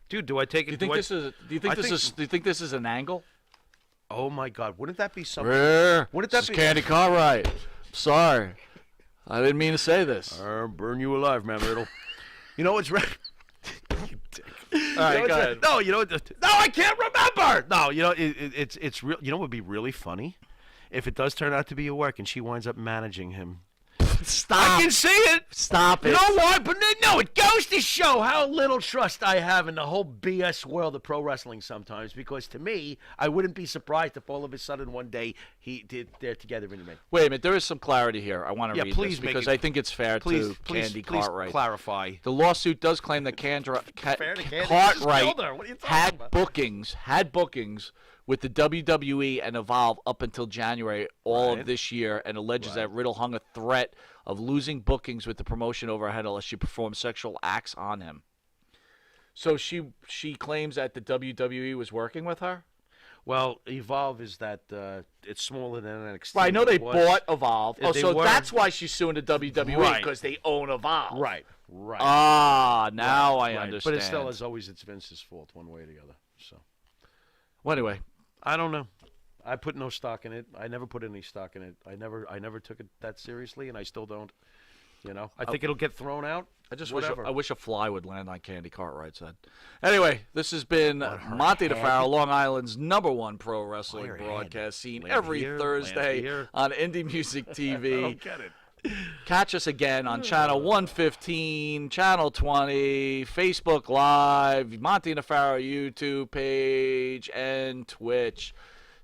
dude, do I take it? Do you think this is an angle? Oh my God! Wouldn't that be something? Wouldn't that be Candy Cartwright? Sorry, I didn't mean to say this. I'll burn you alive, man, Riddle. You know what's right? You dick. All right, go ahead. No, no, I can't remember. No, it's real. You know what would be really funny? If it does turn out to be a work and she winds up managing him. Stop. I can see it. Stop it. You know why? But no, it goes to show how little trust I have in the whole BS world of pro wrestling sometimes. Because to me, I wouldn't be surprised if all of a sudden one day they're together in the ring. Wait a minute. There is some clarity here. I want to read please this make because it- I think it's fair to Candy Cartwright. Clarify. The lawsuit does claim that Fair to Candy. Just Cartwright killed her. What are you talking had about? bookings with the WWE and Evolve up until January all of Right. this year, and alleges that Riddle hung a threat of losing bookings with the promotion over her head unless she performed sexual acts on him. So she claims that the WWE was working with her. Well, Evolve is that it's smaller than NXT. Right, I know they was. bought Evolve. Yeah, Oh, they so were. that's why she's suing the WWE Right. because they own Evolve. Right. Ah, now I Right. understand. But it still is always it's Vince's fault one way or the other. So Well, anyway, I don't know. I put no stock in it. I never put any stock in it. I never took it that seriously, and I still don't. You know, I think it'll get thrown out. I just Whatever. wish a fly would land on Candy Cartwright's head. Anyway, this has been Monte the Pharaoh, Long Island's #1 pro wrestling Her head. broadcast, seen Land every here, land Thursday here. on Indie Music TV. I don't get it. Catch us again on channel 115, channel 20, Facebook Live, Monte and the Pharaoh YouTube page, and Twitch.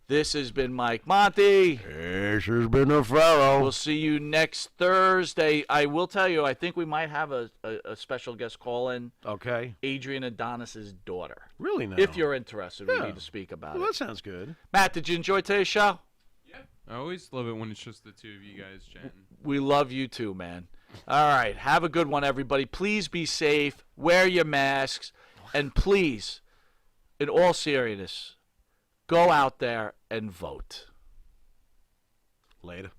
This has been Mike Monte. This has been a Pharaoh. We'll see you next Thursday. I will tell you, I think we might have a special guest call in. Okay. Adrian Adonis's daughter. Really now? If you're interested, we Yeah. need to speak about Well, it. that sounds good. Matt, did you enjoy today's show? I always love it when it's just the two of you guys chatting. We love you too, man. All right. Have a good one, everybody. Please be safe. Wear your masks. And please, in all seriousness, go out there and vote. Later.